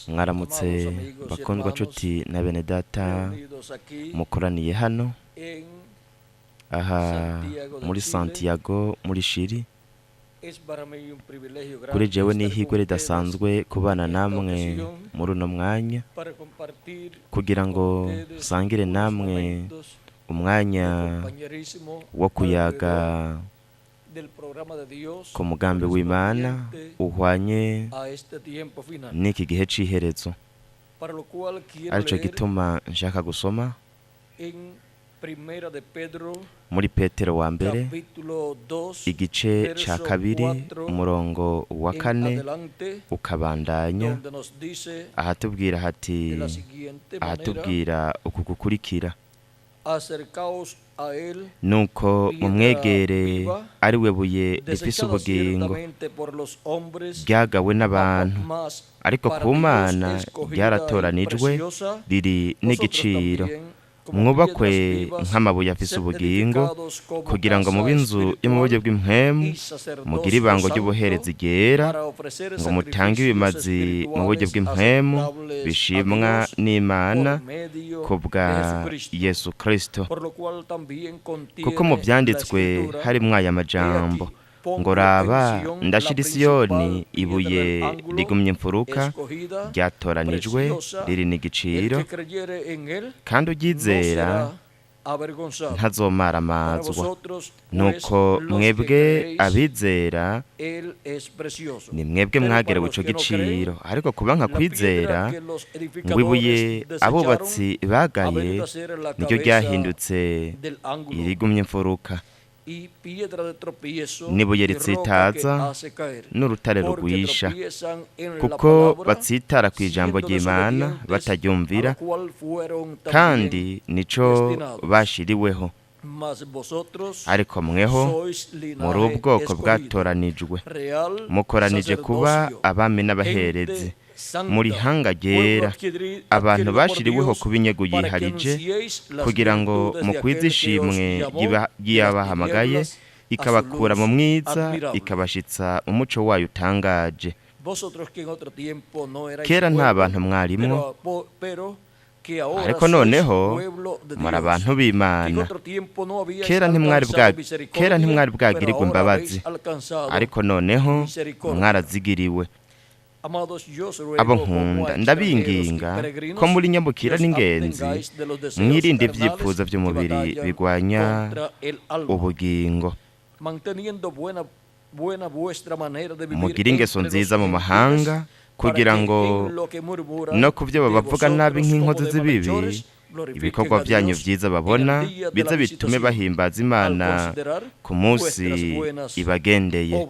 mwaramutse bakundwa nshuti na bene data mukoraniye hano aha muri Santiago muri Chile. Kuri jewe ni ihigwe ridasanzwe kubana namwe muri uno mwanya kugira ngo sangire namwe umwanya wo kuyaga ku mugambi w'Imana uhwanye n'iki gihe c'iherezo. Arico gituma nshaka gusoma muri Petero wa mbere igice ca kabiri umurongo wa 4 ukabandanya ahatubwira uku gukurikira: nuko mumwegere ari we buye rifise ubugingo ryagawe n'abantu, ariko ku Mana ryaratoranijwe riri n'igiciro. Mwubakwe nk'amabuye afise ubugingo kugira ngo mube inzu yo mu buryo bw'impwemu, mugire ibango ry'ubuherezi ryera, ngo mutange ibimazi mu buryo bw'impwemu bishimwa n'Imana kubwa Yesu Kristo. Kuko mu vyanditswe harimwo aya majambo ngo raba ndashira Siyoni ibuye rigumye imfuruka ryatoranijwe riri n'igiciro, kandi uryizera ntazomara amazwa. Nuko mwebwe abizera ni mwebwe mwagerewe ico giciro, ariko kuba nka kwizera ngo ibuye abubatsi bagaye niryo ryahindutse irigumye imfuruka, n'ibuye ritsitaza n'urutare rugwisha, kuko batsitara ku ijambo ry'Imana bataryumvira, kandi nico bashiriweho. Ariko mweho muri ubwoko bwatoranijwe, mukoranije kuba abami n'abaherezi, muri hanga ryera, abantu bashiriweho kuba inyego yiharije, kugira ngo mukwize ishimwe ry'abahamagaye, ikabakura mu mwiza ikabashitsa umuco wayo utangaje. Kera nta bantu mwarimwo, ariko noneho muri abantu b'Imana. Kera ntimwari bwagirirwe imbabazi, ariko noneho mwarazigiriwe. Abo nkunda ndabinginga ko muri nyambukira n'ingenzi mwirinde ivyipfuzo vy'umubiri bigwanya ubugingo, mugire ingeso nziza mu mahanga, kugira ngo no kuvyo babavuga nabi nk'inkozi z'ibibi, ibikorwa vyanyu vyiza babona bize bitume bahimbaza Imana ku munsi ibagendeye.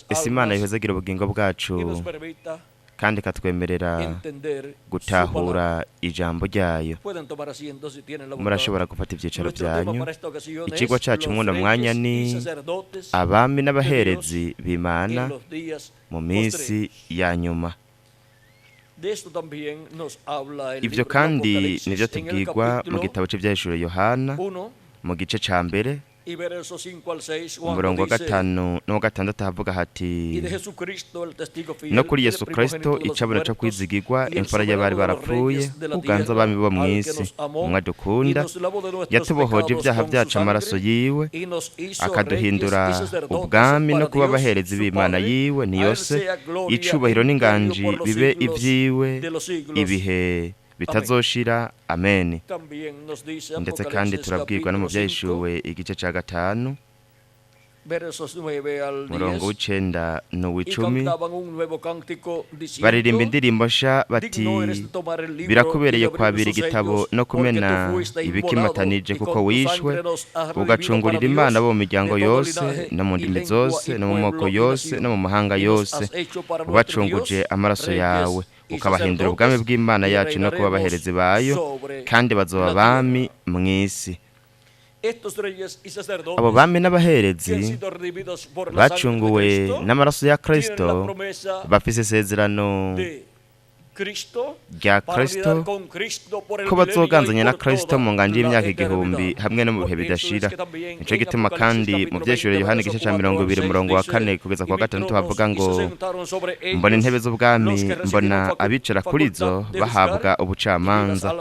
Ese Imana ihozagira ubugingo bwacu kandi ikatwemerera gutahura ijambo ryayo. Murashobora gufata ivyicaro vyanyu. Icigwa cacu mwuno mwanya ni abami n'abaherezi b'Imana mu misi ya nyuma. Ivyo kandi nivyo tubwirwa mu gitabo c'Ivyahishuriwe Yohana mu gice ca mbere umurongo wa 5 no 6 havuga hati: no kuri Yesu Kristo icabona co kwizigirwa, imfura y'abari barapfuye, uganza abami bo mw'isi, umwe adukunda, yatubohoje ibyaha byacu amaraso yiwe, akaduhindura ubwami no kuba abaherezi b'Imana yiwe. Ni yose icubahiro n'inganji bibe ivyiwe ibihe bitazoshira. Amen. Ndetse kandi turabwirwa no mu Vyahishuriwe igice ca 5 murongo w'9 n'uw'10, baririmba indirimbo nsha bati: birakubereye kwabira igitabo no kumena ibikimatanije, kuko wishwe ugacungurira Imana bo mu miryango yose no mu ndimi zose no mu moko yose no mu mahanga yose, ubacunguje amaraso yawe, ukabahindura ubwami bw'Imana yacu no kuba abaherezi bayo, kandi bazoba abami mw'isi. Abo bami n'abaherezi bacunguwe n'amaraso ya Kristo bafise isezerano rya Kristo ko bazoganzanya na Kristo mu nganje y'imyaka igihumbi hamwe no mu bihe bidashira. Nico gituma kandi mu vyeshuro Yohana igice ca 20 umurongo wa 4 kugeza kwa 6 havuga ngo mbona intebe z'ubwami, mbona abicara kuri zo bahabwa ubucamanza,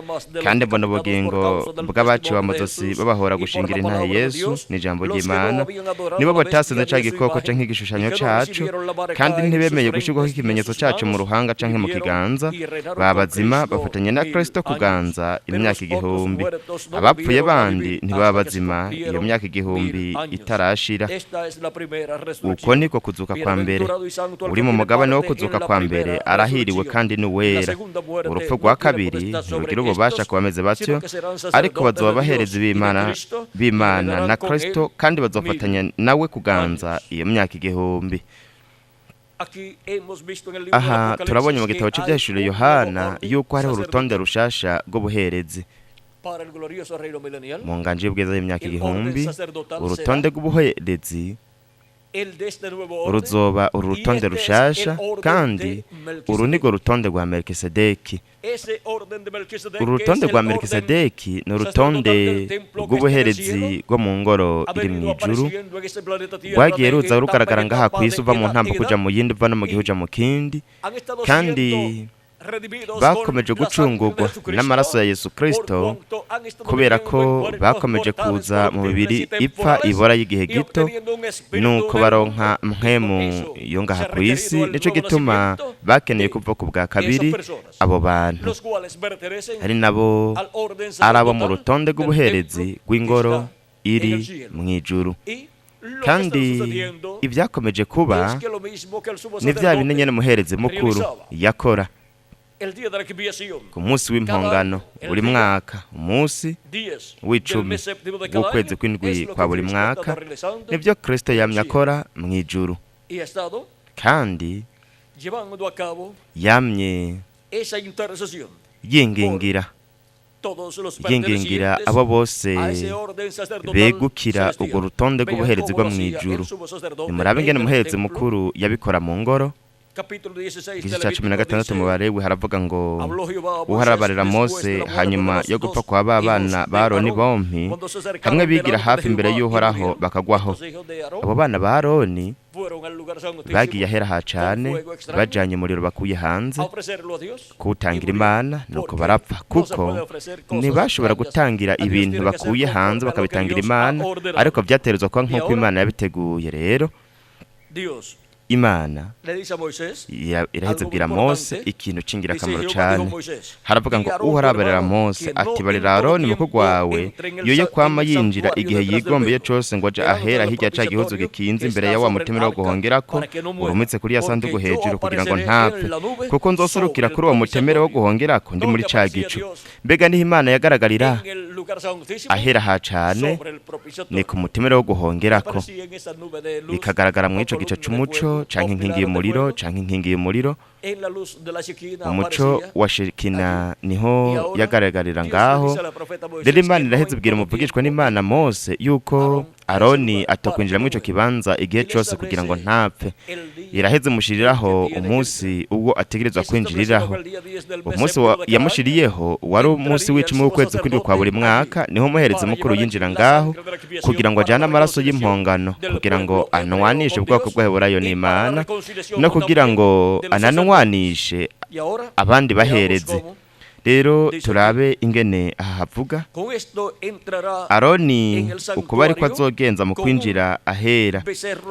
kandi mbona ubugingo bw'abaciwe amazosi babahora gushingira intahe Yesu n'ijambo ry'Imana. Nibo batasenze ca gikoko canke igishushanyo cacu, kandi ntibemeye gushirwaho ikimenyetso cacu mu ruhanga canke mu kiganza. Babazima bafatanya na Kristo kuganza imyaka igihumbi. Abapfuye bandi ntibabazima iyo myaka igihumbi itarashira. Uko niko kuzuka kwa mbere. Uri mu mugabane wo kuzuka kwa mbere arahiriwe kandi ni wera. Urupfu rwa kabiri ntirugira ububasha ku bameze batyo, ariko bazoba bahereza b'Imana na Kristo, kandi bazofatanya nawe kuganza iyo myaka igihumbi. Aha turabonye mu gitabo cy'ibyahishuro Yohana yuko hariho urutonde rushasha rw'ubuherezi mu nganje y'ubwiza y'imyaka igihumbi. Urutonde rw'ubuherezi ruzoba urutonde rushasha, kandi uru nirwo rutonde rwa Melkisedeki. Urutonde rwa Melkisedeki ni urutonde rw'ubuherezi rwo mu ngoro iri mu ijuru, rwagiye ruza rugaragara ngaha ku isi, uva mu ntambo kuja mu yindi, uva no mu gihe uja mu kindi, kandi bakomeje gucungurwa n'amaraso ya Yesu Kristo, kubera ko bakomeje kuza mu mibiri ipfa ibora y'igihe gito, nuko baronka mpwemu yo ngaha ku isi. Nico gituma bakeneye kuva ku bwa kabiri. Abo bantu ari nabo ari abo mu rutonde rw'ubuherezi rw'ingoro iri mu ijuru. Kandi ibyakomeje kuba ni bya bine nyene muherezi mukuru yakora ku munsi w'impongano buri mwaka, umunsi w'icumi w'ukwezi kw'indwi kwa buri mwaka, nibyo Kristo yamye akora mu ijuru, kandi yamye yingingira abo bose begukira urwo rutonde rw'ubuherezi bwo mu ijuru. Nimurabe ingene umuherezi mukuru yabikora mu ngoro. Igice ca 16 mu Balewi haravuga ngo uharabarira Mose hanyuma yo gupfa kwa bana ba Aroni bompi, hamwe bigira hafi imbere y'Uhoraho bakagwaho. Abo bana ba Aroni bagiye ahera ha cane, bajanye umuriro bakuye hanze kuwutangira Imana, nuko barapfa, kuko ntibashobora gutangira ibintu bakuye hanze bakabitangira Imana, ariko vyaterezwa kwa nk'uko Imana yabiteguye. Rero Imana iraheze bwira Mose ikintu c'ingirakamaro cane. Haravuga ngo uharabarira Mose ati barira Aroni mukuru wawe yoye kwama yinjira igihe yigombeye cose ngo aje ahera hirya ca gihuzu gikinze imbere ya wa mutemero wo guhongerako urumitse kuri ya sanduku hejuru, kugira ngo ntapfe, kuko nzosurukira kuri uwo mutemero wo guhongerako ndi muri ca gicu. Mbega niho Imana yagaragarira ahera ha cane, ni ku mutemero wo guhongerako, ikagaragara mu ico gice c'umuco canke inkingi y'umuriro. Umuco wa Shekina niho yagaragarira ngaho. Rero Imana iraheze bwira umuvugishwa n'Imana Mose yuko Aroni atokwinjira mu ico kibanza igihe cose kugira ngo ntapfe. Iraheze mushiriraho umunsi ubwo ategerezwa kwinjiriraho. Umunsi yamushiriyeho wari umunsi w'icumi w'ukwezi kw'indwi kwa buri mwaka, niho umuherezi mukuru yinjira ngaho kugira ngo ajane amaraso y'impongano, kugira ngo anwanishe ubwoko bw'Abaheburayo n'Imana, no kugira ngo ananwanishe abandi baherezi. Rero turabe ingene aha havuga Aroni ukuba ariko azogenza mu kwinjira ahera,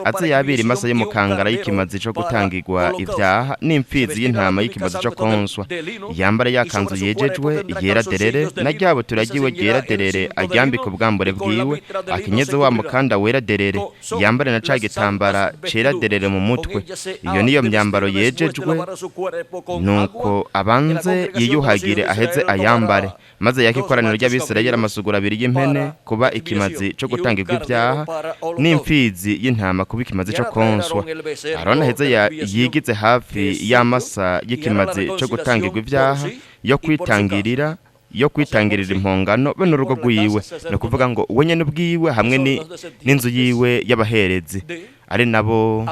aze yabira imasa y'umukangara y'ikimazi cyo gutangirwa ivyaha n'imfizi y'intama y'ikimazi cyo konswa, yambara yakanzu yejejwe yera derere, na ryabo turagiwe yera derere, aryambika ubwambure bwiwe, akinyeze wa mukanda wera derere, yambare na ca gitambara cera derere mu mutwe. Iyo niyo myambaro yejejwe, nuko abanze yiyuhagire aheze ayambare, maze yakikoraniro ry'Abisirayeli amasugura abiri y'impene kuba ikimazi cyo gutangirwa ivyaha, n'imfizi y'intama kuba ikimazi cyo konswa. Aroni aheze yigize hafi y'amasa y'ikimazi cyo gutangirwa ivyaha yo kwitangirira impongano be n'urugo rwiwe, no kuvuga ngo we nyene ubwiwe hamwe n'inzu yiwe y'abaherezi, ari nabo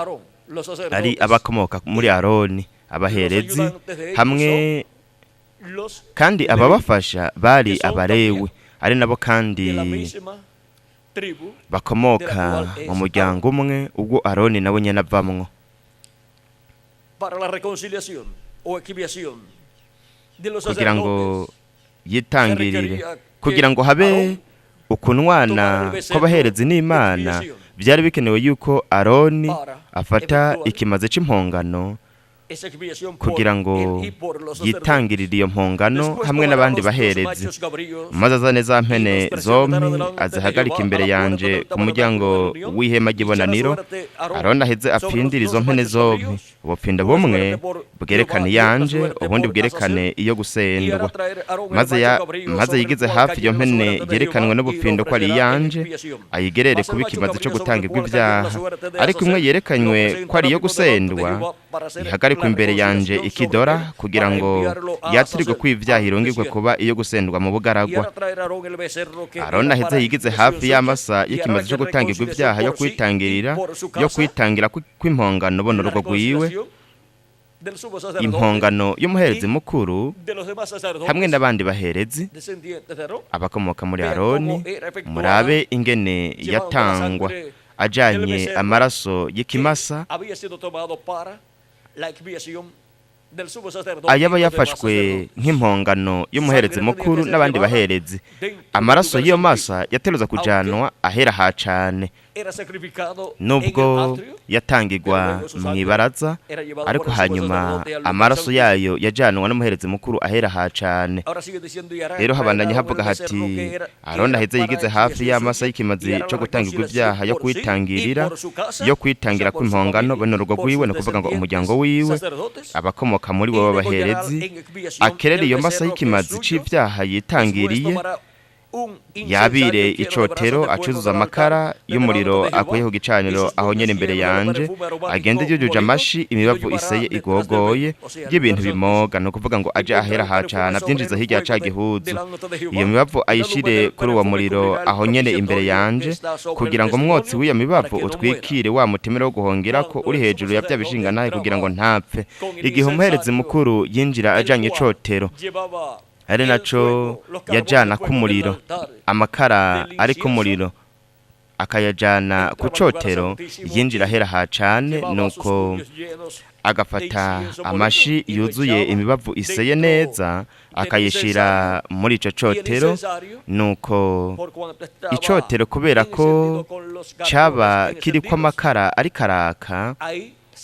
ari abakomoka muri Aroni. abaherezi hamwe kandi ababafasha bari abalewi ari nabo kandi bakomoka mu muryango umwe ubwo Aroni nawe nyene avamwo. Kugira ngo yitangirire, kugira ngo habe ukunwana kw'abaherezi n'Imana, byari bikenewe yuko Aroni afata ikimaze c'impongano kugira ngo yitangirire iyo mpongano hamwe n'abandi baherezi, maze azane za mpene zompi azihagarika imbere yanje ku muryango w'ihema ry'ibonaniro. Aroni aheze apfindire izo mpene zompi, ubupfindo bumwe bwerekane yanje, ubundi bwerekane iyo gusendwa. Maze yigize hafi iyo mpene yerekanwe n'ubupfindo ko ari yanje, ayigerere kuba ikimaze cyo gutangirwa ibyaha, ariko imwe yerekanywe ko ari iyo gusendwa ihagarikwa imbere yanje ikidora, kugira ngo yatirirwe kw'ivyaha irungirwe kuba iyo gusendwa mu bugaragwa. Aroni aheze yigize hafi y'amasa y'ikimaze cyo gutangirwa ibyaha yo kwitangira kw'impongano bono urugo rwiwe, impongano y'umuherezi mukuru hamwe n'abandi baherezi abakomoka muri Aroni. Murabe ingene yatangwa ajanye amaraso y'ikimasa, ayaba yafashwe nk'impongano y'umuherezi mukuru n'abandi baherezi. Amaraso y'iyo masa yateruza kujanwa ahera ha cane, nubwo yatangirwa mw'ibaraza, ariko hanyuma amaraso yayo yajanwa n'umuherezi mukuru ahera ha cane. Rero habandanye havuga hati Aroni aheze yigize hafi y'amasa y'ikimazi cyo gutangirwa ibyaha yo kwitangira kw'impongano bene urugo rwiwe, no kuvuga ngo umuryango wiwe, abakomoka muri bo b'abaherezi, akerere iyo masa y'ikimazi c'ivyaha yitangiriye, yabire icotero acuzuza amakara y'umuriro akuye ku gicaniro aho nyene imbere yanje, agende yujuje amashi imibavu iseye igogoye y'ibintu bimoga, no kuvuga ngo aje ahera ha cane avyinjiza hirya ca gihuzu. Iyo mibavu ayishire kuri uwo muriro aho nyene imbere yanje, kugira ngo umwotsi w'iyo mibavu utwikire wa mutemero wo guhongerako uri hejuru ya vya bishinganahe, kugira ngo ntapfe. Igihe umuherezi mukuru yinjira ajanye icotero, ari naco yajana k'umuriro, amakara ari k'umuriro akayajana ku cotero, yinjira ahera ha cane, nuko agafata amashi yuzuye imibavu iseye neza akayishira muri ico cotero. Nuko icotero kubera ko caba kiriko amakara ari karaka,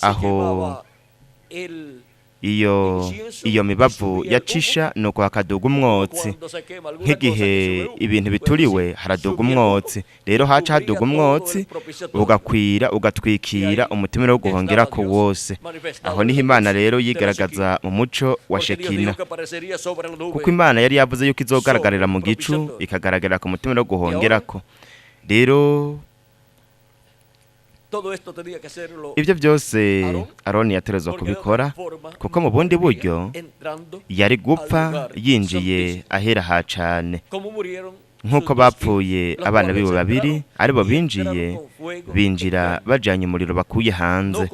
aho iyo mibavu yacisha, nuko hakaduga umwotsi. Nk'igihe ibintu bituriwe haraduga umwotsi, rero haca haduga umwotsi ugakwira ugatwikira umutemero wo guhongerako wose. Aho niho Imana rero yigaragaza mu muco wa Shekina, kuko Imana yari yavuze yuko izogaragarira mu gicu ikagaragarira ku mutemero wo guhongerako. Rero ibyo byose Aroni yaterezwa kubikora, kuko mu bundi buryo yari gupfa yinjiye ahera ha cane. Nk'uko bapfuye abana biwe babiri, aribo binjira bajanye umuriro bakuye hanze,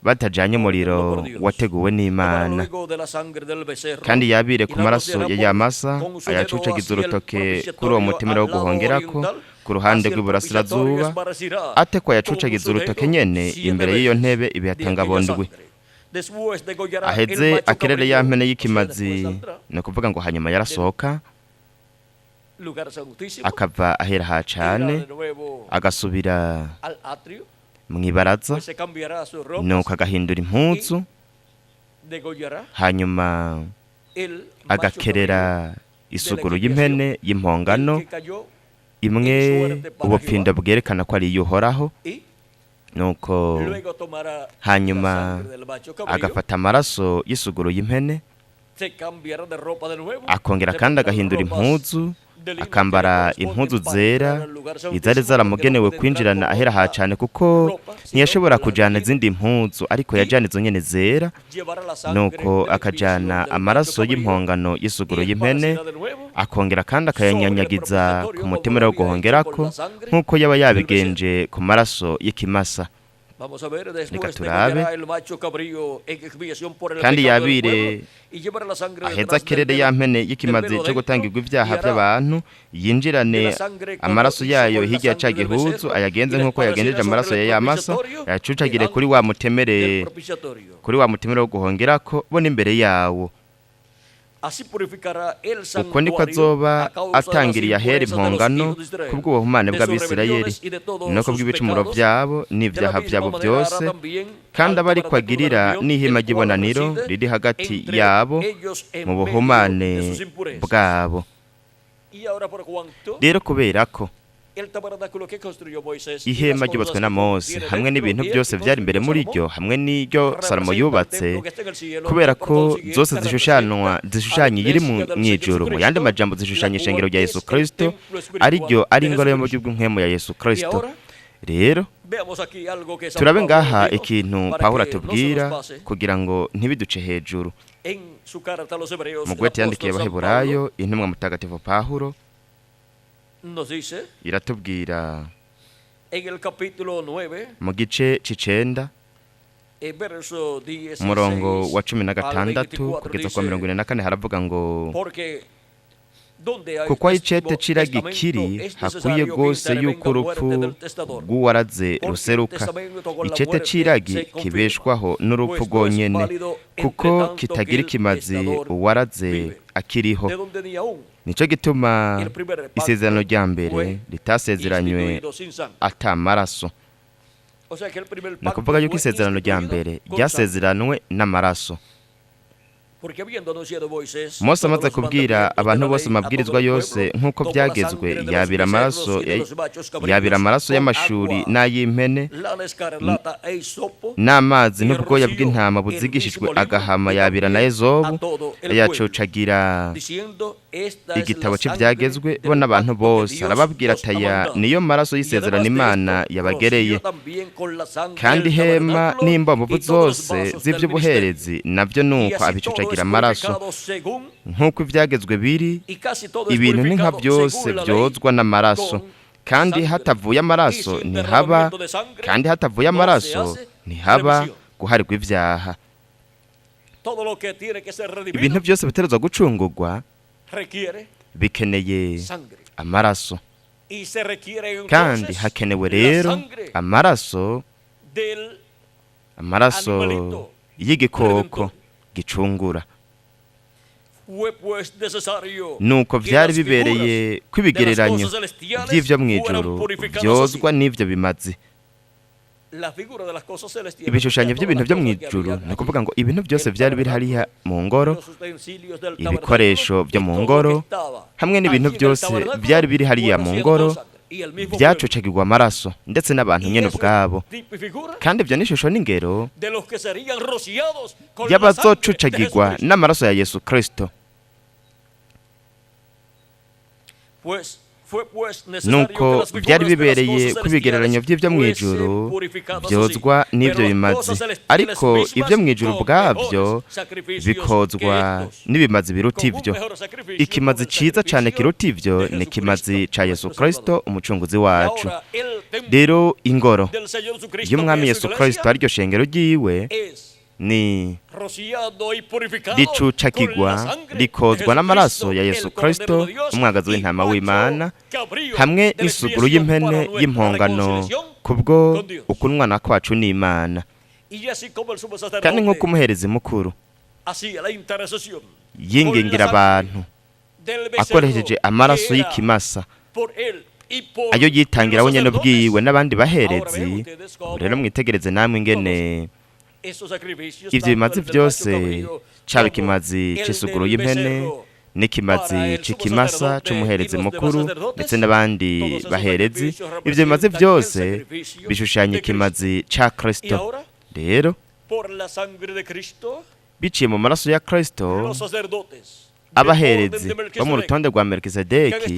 batajanye umuriro wateguwe n'Imana. Kandi yabire ku maraso ya yamasa ayacucagiza urutoke kuri uwo mutemero wo guhongerako ku ruhande rw'iburasirazuba, atekwa yacucagiza urutoke nyene imbere y'iyo ntebe ibihatangabondwi. Aheze akerere ya mpene y'ikimazi, no kuvuga ngo hanyuma yarasohoka akava ahera ha cane, agasubira mw'ibaraza, nuko agahindura impuzu, hanyuma agakerera isuguru y'impene y'impongano imwe, ubupfindo bwerekana ko ari iy'Uhoraho. Nuko hanyuma agafata amaraso y'isuguru y'impene, akongera kandi agahindura impuzu, akambara impuzu zera izari zaramugenewe kwinjirana ahera ha cane, kuko ntiyashobora kujana izindi mpuzu, ariko yajana izo nyene zera. Nuko akajana amaraso y'impongano y'isuguru y'impene, akongera kandi akayanyanyagiza ku mutemero wo guhongerako, nk'uko yaba yabigenje ku maraso y'ikimasa. reka turabe. Kandi yabire aheza akerere ya mpene y'ikimazi cyo gutangirwa ibyaha by'abantu, yinjirane amaraso yayo hirya ca gihuzu, ayagenze nk'uko yagenjeje amaraso ya yamaso, yacucagire kuri wa mutemere wo guhongerako bo n'imbere yawo. Uko niko azoba atangiriye ahera impongano kubw'ubuhumane bw'Abisirayeli no kubw'ibicumuro byabo n'ibyaha byabo byose, kandi aba ariko agirira n'ihema ry'ibonaniro riri hagati yabo mu buhumane bwabo. Rero kubera ko ihema ryubatswe na Mose hamwe n'ibintu byose byari imbere muri ryo hamwe n'iryo Salomo yubatse, kubera ko zose zishushanya iri mu ijuru, mu yandi majambo zishushanya ishengero rya Yesu Kristo, ari ingoro yo mu buryo bw'impwemu ya Yesu Kristo. Rero turabe ngaha ikintu Pawulo atubwira kugira ngo ntibiduce hejuru. Mu gwete yandikiye Abaheburayo, intumwa mutagatifu Pawulo iratubwira mu gice c'icenda umurongo wa 16 kugeza kwa 44 haravuga ngo kuko icete c'iragi kiri hakwiye rwose yuko urupfu rw'uwaraze ruseruka. Icete c'iragi kibeshwaho n'urupfu rwonyene, kuko kitagira ikimazi uwaraze akiriho. Nico gituma isezerano rya mbere ritasezeranywe ata maraso. Nakuvuga yuko isezerano rya mbere ryasezeranwe n'amaraso. Mose amaze kubwira abantu bose amabwirizwa yose nk'uko byagezwe, yabira amaraso y'amashuri n'ay'impene n'amazi n'ubwoya bw'intama buzigishijwe agahama, yabira na ezobu, yacocagira igitabo cy'ibyagezwe bo n'abantu bose, arababwira ataya niyo maraso y'isezerano Imana yabagereye. Kandi ihema n'imbamvu zose z'iby'ubuherezi nabyo nuko abicocagira amaraso, nk'uko ibyagezwe biri, ibintu ni nka byose byozwa n'amaraso, kandi hatavuye amaraso ntihaba guharirwa ibyaha. Ibintu byose biterezwa gucungurwa bikeneye amaraso, kandi hakenewe rero amaraso y'igikoko gicungura. Nuko byari bibereye kw'ibigereranyo by'ivyo mu ijuru byozwa n'ivyo bimazi. Ibishushanyo by'ibintu byo mu ijuru ni ukuvuga ngo ibintu byose byari biri hariya mu ngoro, ibikoresho byo mu ngoro hamwe n'ibintu byose byari biri hariya mu ngoro byacocagirwa amaraso, ndetse n'abantu nyene ubwabo. Kandi ibyo n'ishusho n'ingero y'abazococagirwa n'amaraso ya Yesu Kristo. Nuko byari bibereye kw'ibigereranyo by'ibyo mu ijuru byozwa n'ibyo bimazi, ariko ibyo mu ijuru ubwabyo bikozwa n'ibimazi biruta ibyo. Ikimazi ciza cyane kiruta ibyo ni ikimazi ca Yesu Kristo umucunguzi wacu. Rero ingoro y'umwami Yesu Kristo ariryo shengero ryiwe ni ricucagirwa rikozwa n'amaraso ya Yesu Kristo, umwagazi w'intama w'Imana, hamwe n'isuguru y'impene y'impongano kubwo ukunwana kwacu n'Imana. Kandi nk'uko umuherezi mukuru yingingira abantu akoresheje amaraso y'ikimasa, ayo yitangira we nyene bwiwe n'abandi baherezi, rero mwitegereze namwe ingene ivyo bimazi byose, caba ikimazi c'isuguru y'impene n'ikimazi c'ikimasa c'umuherezi mukuru ndetse n'abandi baherezi, ivyo bimazi byose bishushanya ikimazi ca Kristo. Rero biciye mu maraso ya Kristo, abaherezi bo mu rutonde rwa Melkisedeki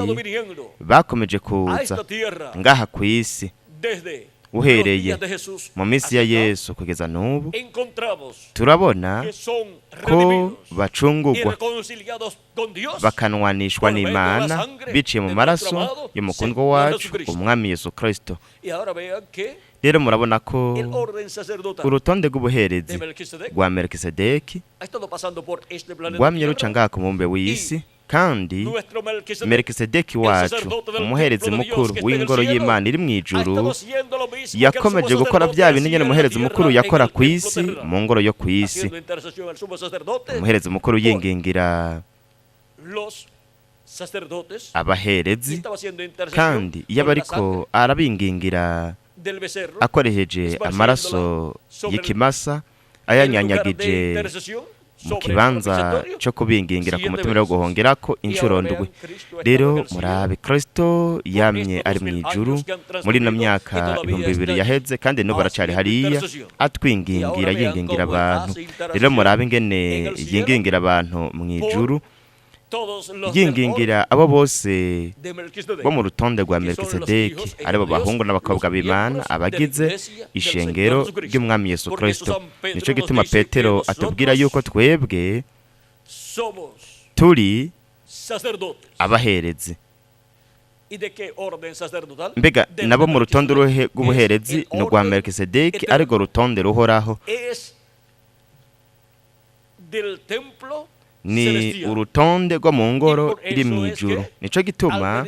bakomeje kuza ngaha kw'isi uhereye mu minsi ya Yesu kugeza n'ubu. Turabona ko bacungurwa bakanwanishwa n'Imana biciye mu maraso y'umukundwa wacu umwami Yesu Kristo. rero murabona ko el orden sacerdotal urutonde de rw'ubuherezi Melquisedec rwa Melikisedeki ha estado pasando por este planeta rwamye ruca Tierra. ngaha ku mubumbe w'isi, kandi Nuestro Melquisedec, Melikisedeki wacu umuherezi mukuru w'ingoro y'Imana iri mu ha ijuru estado haciendo lo mismo que el yakomeje sumo gukora sacerdote bya bindi nyine hacía en la umuherezi mukuru tierra, yakora en el ku templo isi terrenal, mu ngoro yo ku isi. haciendo intercesión al sumo sacerdote. Umuherezi mukuru yingingira Los sacerdotes y abaherezi, estaba haciendo intercesión kandi iyo con la abariko sangre arabingingira del becerro, akoresheje amaraso y'ikimasa ayanyanyagije mu kibanza cyo kubingingira ku mutima wo guhongerako inshuro ndwi. Rero murabe Kristo yamye ari mu ijuru muri ino myaka 2000 yaheze, kandi n'ubu aracari hariya atwingingira yingingira abantu. Rero murabe ingene yingingira abantu mu ijuru, yingingira abo bose bo mu rutonde rwa Melikisedeki, aribo bahungu n'abakobwa b'Imana abagize ishengero ry'umwami Yesu Kristo. Nico gituma Petero atubwira yuko twebwe turi abaherezi. Mbega nabo mu rutonde rw'ubuherezi no rwa Melikisedeki, ariko rutonde ruhoraho ni urutonde rwo mu ngoro iri mu ijuru. Nico gituma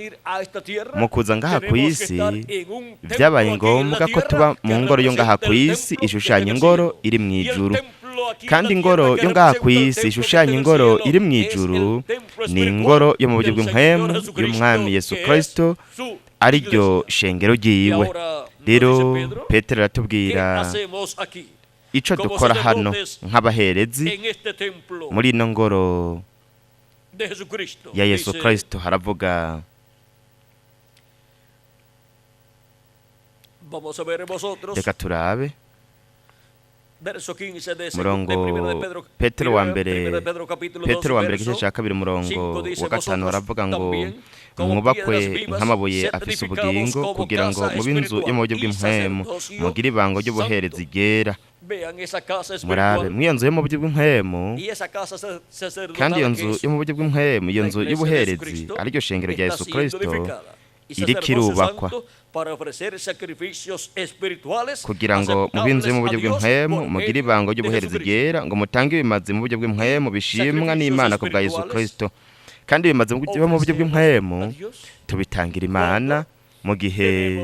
mu kuza ngaha ku isi byabaye ngombwa ko tuba mu ngoro yo ngaha ku isi ishushanya ingoro iri mu ijuru, kandi ingoro yo ngaha ku isi ishushanya ingoro iri mu ijuru ni ingoro yo mu buryo bw'impwemu y'umwami Yesu Kristo, ari ryo shengero ryiwe. Rero Petero aratubwira ico dukora hano nk'abaherezi muri ino ngoro ya Yesu Kristo. Haravuga reka turabe murongo Petero wa mbere igice cya kabiri murongo wa 5 haravuga ngo mwubakwe nk'amabuye afise ubugingo, kugira ngo mu b'inzu yo mu buryo bw'impwemu mugire ibango ry'ubuherezi ryera. Murabe mw'iyo nzu yo mu buryo bw'impwemu, kandi iyo nzu yo mu buryo bw'impwemu, iyo nzu y'ubuherezi ariryo shengero rya Yesu Kristo, iriko irubakwa kugira ngo mu b'inzu yo mu buryo bw'impwemu mugire ibango ry'ubuherezi ryera, ngo mutange ibimazi mu buryo bw'impwemu bishimwa n'Imana ku bwa Yesu Kristo. Kandi ibimazi biba mu buryo bw'impwemu tubitangira Imana mu gihe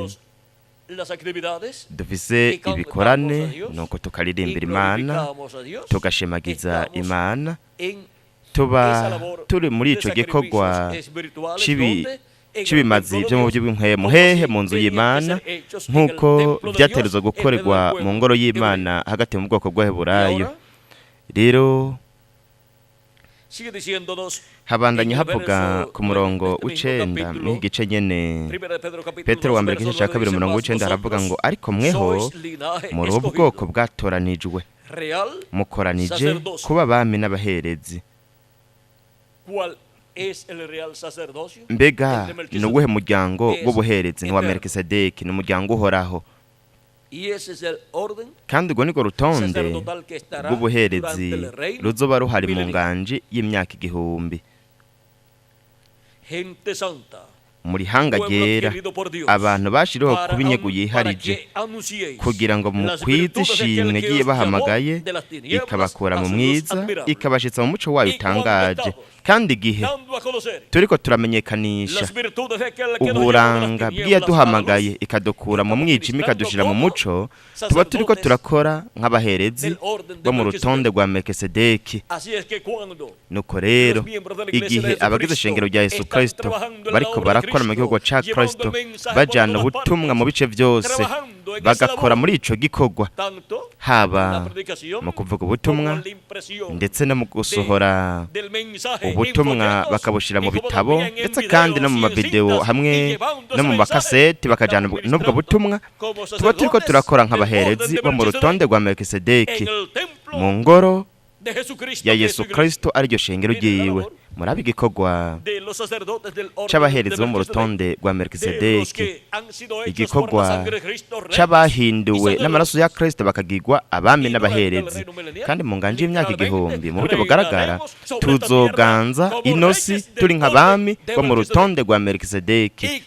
dufise ibikorane, nuko tukaririmbira Imana, tugashemagiza Imana, tuba turi muri ico gikorwa cy'ibimazi byo mu buryo bw'impwemu hehe mu nzu y'Imana, nk'uko byaterezwa gukorerwa mu ngoro y'Imana hagati mu bwoko bw'Abaheburayo. Rero habandanya havuga ku murongo w'icenda n'igice nyene Petero wa mbere igice cya kabiri umurongo w'icenda haravuga ngo ariko mweho muri ubwoko bwatoranijwe, mukoranije kuba abami n'abaherezi. Mbega ni uwuhe muryango w'ubuherezi? Ni wa Melikisedeki, ni umuryango uhoraho, kandi urwo nirwo rutonde rw'ubuherezi ruzoba ruhari mu nganji y'imyaka 1000. Muri hanga ryera abantu bashiriho kuba inyego yiharije kugira ngo mukwize ishimwe giye bahamagaye, ikabakura mu mwiza ikabashitsa mu muco wayo utangaje. Kandi igihe turiko turamenyekanisha uburanga bw'iyaduhamagaye ikadukura mu mwijima ikadushira mu muco, tuba turiko turakora nk'abaherezi bo mu rutonde rwa Melikisedeki. Nuko rero igihe abagize ishengero rya Yesu Kristo bariko barakora mu gihugu ca Kristo, bajana ubutumwa mu bice byose, bagakora muri ico gikorwa, haba mu kuvuga ubutumwa ndetse no mu gusohora ubutumwa bakabushira mu bitabo, ndetse kandi no mu mavideo hamwe no mu makaseti bakajana n'ubwo butumwa. Tuba turiko turakora nk'abaherezi bo mu rutonde rwa Melikisedeki mu ngoro ya Yesu Kristo, ariryo shengero ryiwe. Murabe igikorwa c'abaherezi bo mu rutonde rwa Melikisedeki, igikorwa c'abahinduwe n'amaraso ya Kristo bakagirwa abami n'abaherezi. Kandi mu nganje y'imyaka 1000 mu buryo bugaragara tuzoganza inosi turi nk'abami bo mu rutonde rwa Melikisedeki,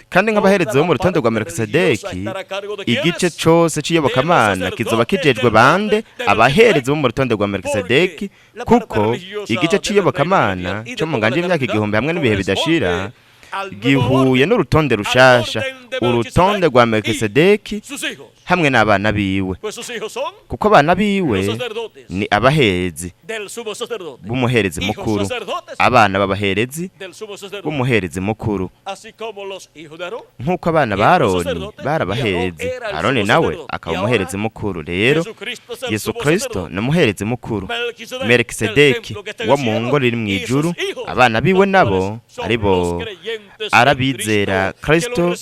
kandi nk'abaherezi bo mu rutonde rwa Melikisedeki igice cyose cy'iyobokamana kizoba kijejwe bande abaherezi bo mu rutonde rwa Melikisedeki, kuko igice cy'iyobokamana cyo mu nganje y'imyaka igihumbi hamwe n'ibihe bidashira gihuye n'urutonde rushasha, urutonde rwa Melikisedeki hamwe n'abana biwe, kuko abana biwe ni abaherezi b'umuherezi mukuru, abana b'abaherezi b'umuherezi mukuru, nk'uko abana ba Aroni bari abaherezi, Aroni nawe akaba umuherezi mukuru. Rero Yesu Kristo ni umuherezi mukuru. Melikisedeki wo mu ngoro iri mu ijuru, abana biwe nabo aribo arabizera Kristo,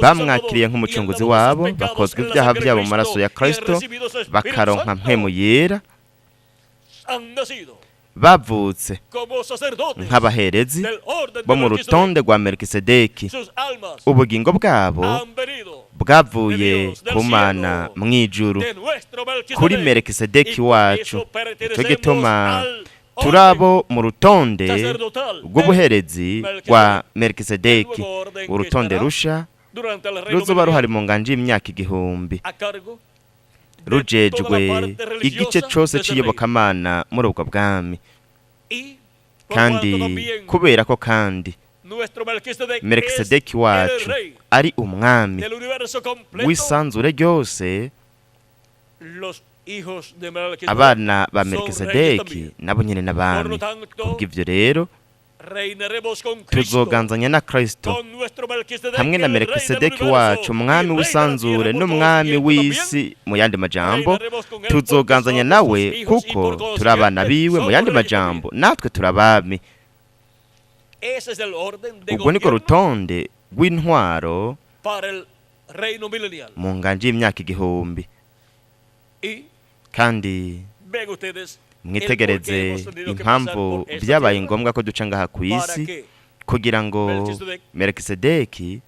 bamwakiriye nk'umucunguzi wabo, bakozwe ibyaha byabo mu maraso ya Kristo, bakaronka mpemu yera, bavutse nk'abaherezi bo mu rutonde rwa Melikisedeki. Ubugingo bwabo bwavuye ku Mana mu ijuru kuri Melikisedeki wacu. Nicyo gituma turabo mu rutonde rw'ubuherezi rwa Melikisedeki, urutonde rusha ruzoba ruhari mu nganje y'imyaka igihumbi, rujejwe igice cyose cy'iyobokamana muri ubwo bwami. Kandi kubera ko kandi Melikisedeki wacu ari umwami w'isanzure ryose, abana ba Melikisedeki nabo nyine n'abami. Kubw'ivyo rero tuzoganzanya na Kristo hamwe na Melikisedeki wacu, umwami w'isanzure n'umwami w'isi. Mu yandi majambo, tuzoganzanya nawe kuko turi abana biwe. Mu yandi majambo, natwe turi abami. Ubwo niko rutonde rw'intwaro mu nganje y'imyaka igihumbi. Kandi mwitegereze impamvu byabaye ngombwa ko duca ngaha ku isi, kugira ngo Melikisedeki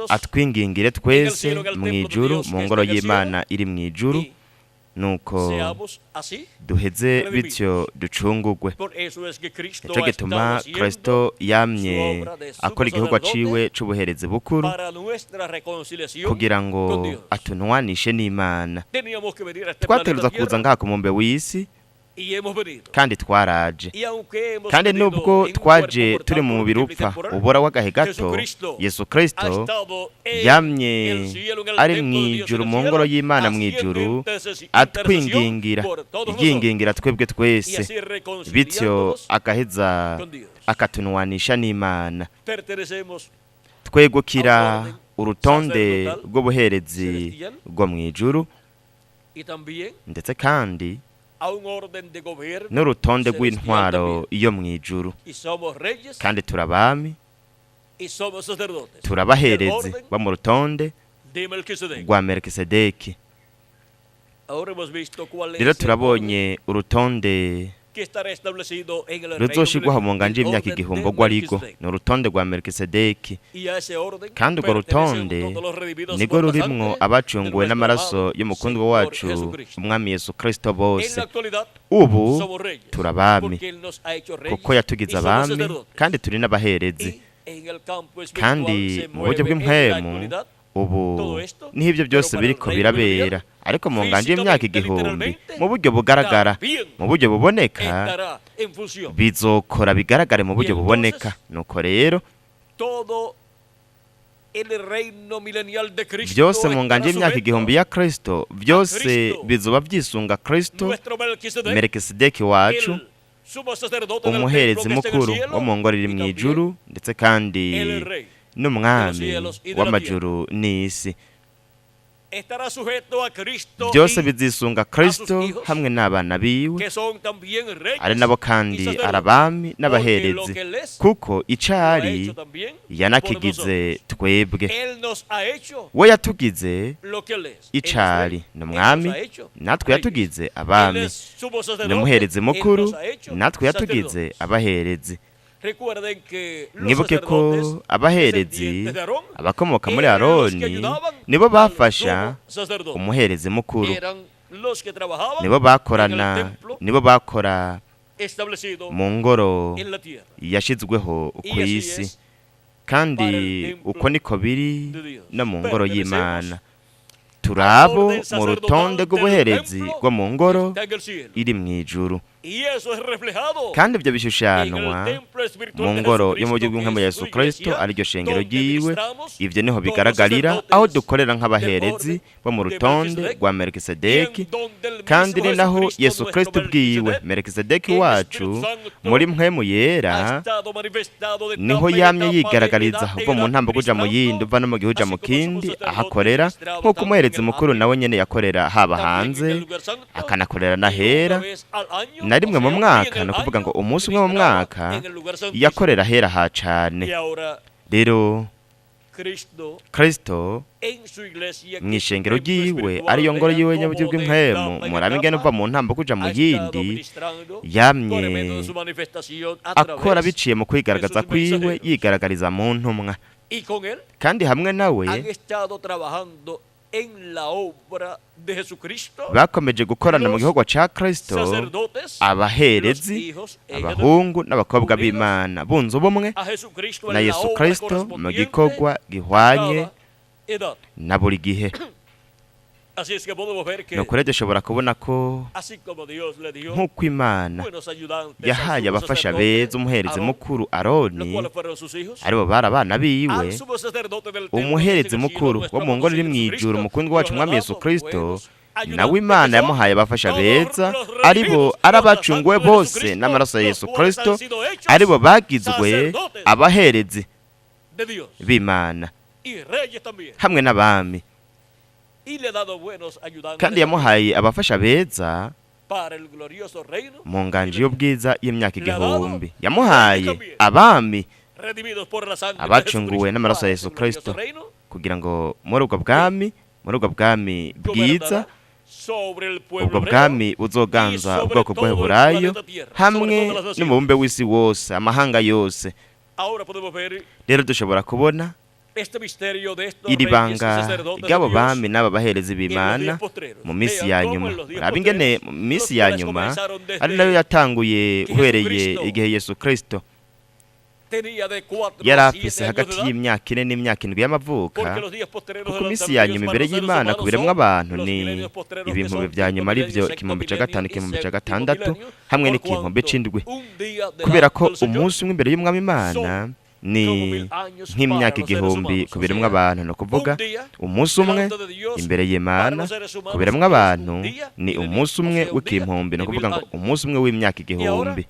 atwingingire twese mu ijuru, mu ngoro y'Imana iri mu ijuru, nuko duheze bityo ducungugwe. Nicyo gituma Kristo yamye akora igikorwa ciwe c'ubuherezi bukuru, kugira ngo atunwanishe n'Imana. Twategerezwa kuza ngaha ku mumbe w'isi, kandi twaraje. Kandi nubwo twaje turi mu mubiri upfa ubora w'agahe gato, Yesu Kristo yamye ari mu ijuru, mu ngoro y'Imana mu ijuru, atwingingira, yingingira twebwe twese, bityo agaheza akatunwanisha n'Imana. Twegukira urutonde rw'ubuherezi bwo mu ijuru, ndetse kandi n'urutonde rw'intwaro iyo mu ijuru. Kandi turabami, turabaherezi bo mu rutonde rwa Melikisedeki. Rero turabonye urutonde ruzoshirwaho mu nganje y'imyaka igihumbi rwo arigo, ni urutonde rwa Melikisedeki. Kandi urwo rutonde nirwo rurimwo abacunguwe n'amaraso y'umukundwa wacu umwami Yesu Kristo bose. Ubu turabami kuko yatugize abami, kandi turi n'abaherezi. Kandi mu buryo bw'impwemu ubu niho ibyo byose biriko birabera, ariko mu nganje y'imyaka igihumbi mu buryo bugaragara, mu buryo buboneka, bizokora bigaragare mu buryo buboneka. Nuko rero byose mu nganje y'imyaka igihumbi ya Kristo, byose bizoba byisunga Kristo, Melikisedeki wacu, umuherezi mukuru wo mu ngoro iri mu ijuru, ndetse kandi n'umwami w'amajuru n'isi. Byose bizisunga Kristo hamwe n'abana biwe, ari nabo kandi arabami n'abaherezi, kuko icari yanakigize twebwe. We yatugize icari n'umwami, natwe yatugize abami, n'umuherezi mukuru, natwe yatugize abaherezi. Mwibuke ko abaherezi abakomoka muri Aroni nibo bafasha umuherezi mukuru, nibo bakorana, nibo bakora mu ngoro yashizweho ku isi. kandi uko niko biri no mu ngoro y'Imana. Turabo mu rutonde rw'ubuherezi rwo mu ngoro iri mu ijuru, kandi ibyo bishushanwa mu ngoro yo mu buryo bw'inkemu ya Yesu Kristo ariryo shengero ryiwe. Ibyo niho bigaragarira aho dukorera nk'abaherezi bo mu rutonde rwa Melikisedeki, kandi ni naho Yesu Kristo ubwiwe Melikisedeki wacu muri mpwemu yera niho yamye yigaragariza uva mu ntambo kuja mu yindi, uva no mu gihe uja mu kindi ahakorera, nk'uko umuherezi mukuru nawe nyene yakorera haba hanze akanakorera n'ahera na rimwe mu mwaka. No kuvuga ngo umunsi umwe mu mwaka yakorera ahera ha cane. Rero Kristo mw'ishengero ryiwe ariyo ngoro yiwe nyaburyo bw'impwemu, murabe ingene uva mu ntambo kuja mu yindi yamye akora biciye mu kwigaragaza kwiwe, yigaragariza mu ntumwa, kandi hamwe nawe bakomeje gukorana mu gihugu ca Kristo, abaherezi, abahungu n'abakobwa b'Imana bunze ubumwe na Yesu Kristo mu gikorwa gihwanye na buri gihe. Nuko rero dushobora kubona ko nk'uko Imana yahaye abafasha beza umuherezi mukuru Aroni, aribo bari abana biwe, umuherezi mukuru wo mu ngoro iri mu ijuru mukundwa wacu Umwami Yesu Kristo, nawe Imana yamuhaye abafasha beza, aribo arabacunguwe bose n'amaraso ya Yesu Kristo, aribo bagizwe abaherezi b'Imana hamwe n'abami, kandi yamuhaye abafasha beza mu nganji y'ubwiza y'imyaka 1000. Yamuhaye abami abacunguwe n'amaraso ya Yesu Kristo, kugira ngo muri ubwo bwami bwiza, ubwo bwami buzoganza ubwoko bw'Abaheburayo hamwe n'umubumbe w'isi wose, amahanga yose. Rero dushobora kubona iri banga ry'abo bami n'aba baherezi b'Imana mu misi ya nyuma. Murabe ingene mu misi ya nyuma ari nayo yatanguye uhereye igihe Yesu Kristo yari afise hagati y'imyaka 4 n'imyaka 7 y'amavuka, kuko misi ya nyuma imbere y'Imana ku biremwa abantu ni ibihumbi vya nyuma, arivyo 5,500, 6,000 hamwe n'ikihumbi c'indwi, kubera ko umunsi umwe imbere y'Umwami Imana ni nk'imyaka 1000 ku biremwa abantu. No kuvuga umunsi umwe imbere y'Imana ku biremwa abantu ni umunsi umwe w'ikihumbi, no kuvuga ngo umunsi umwe w'imyaka 1000.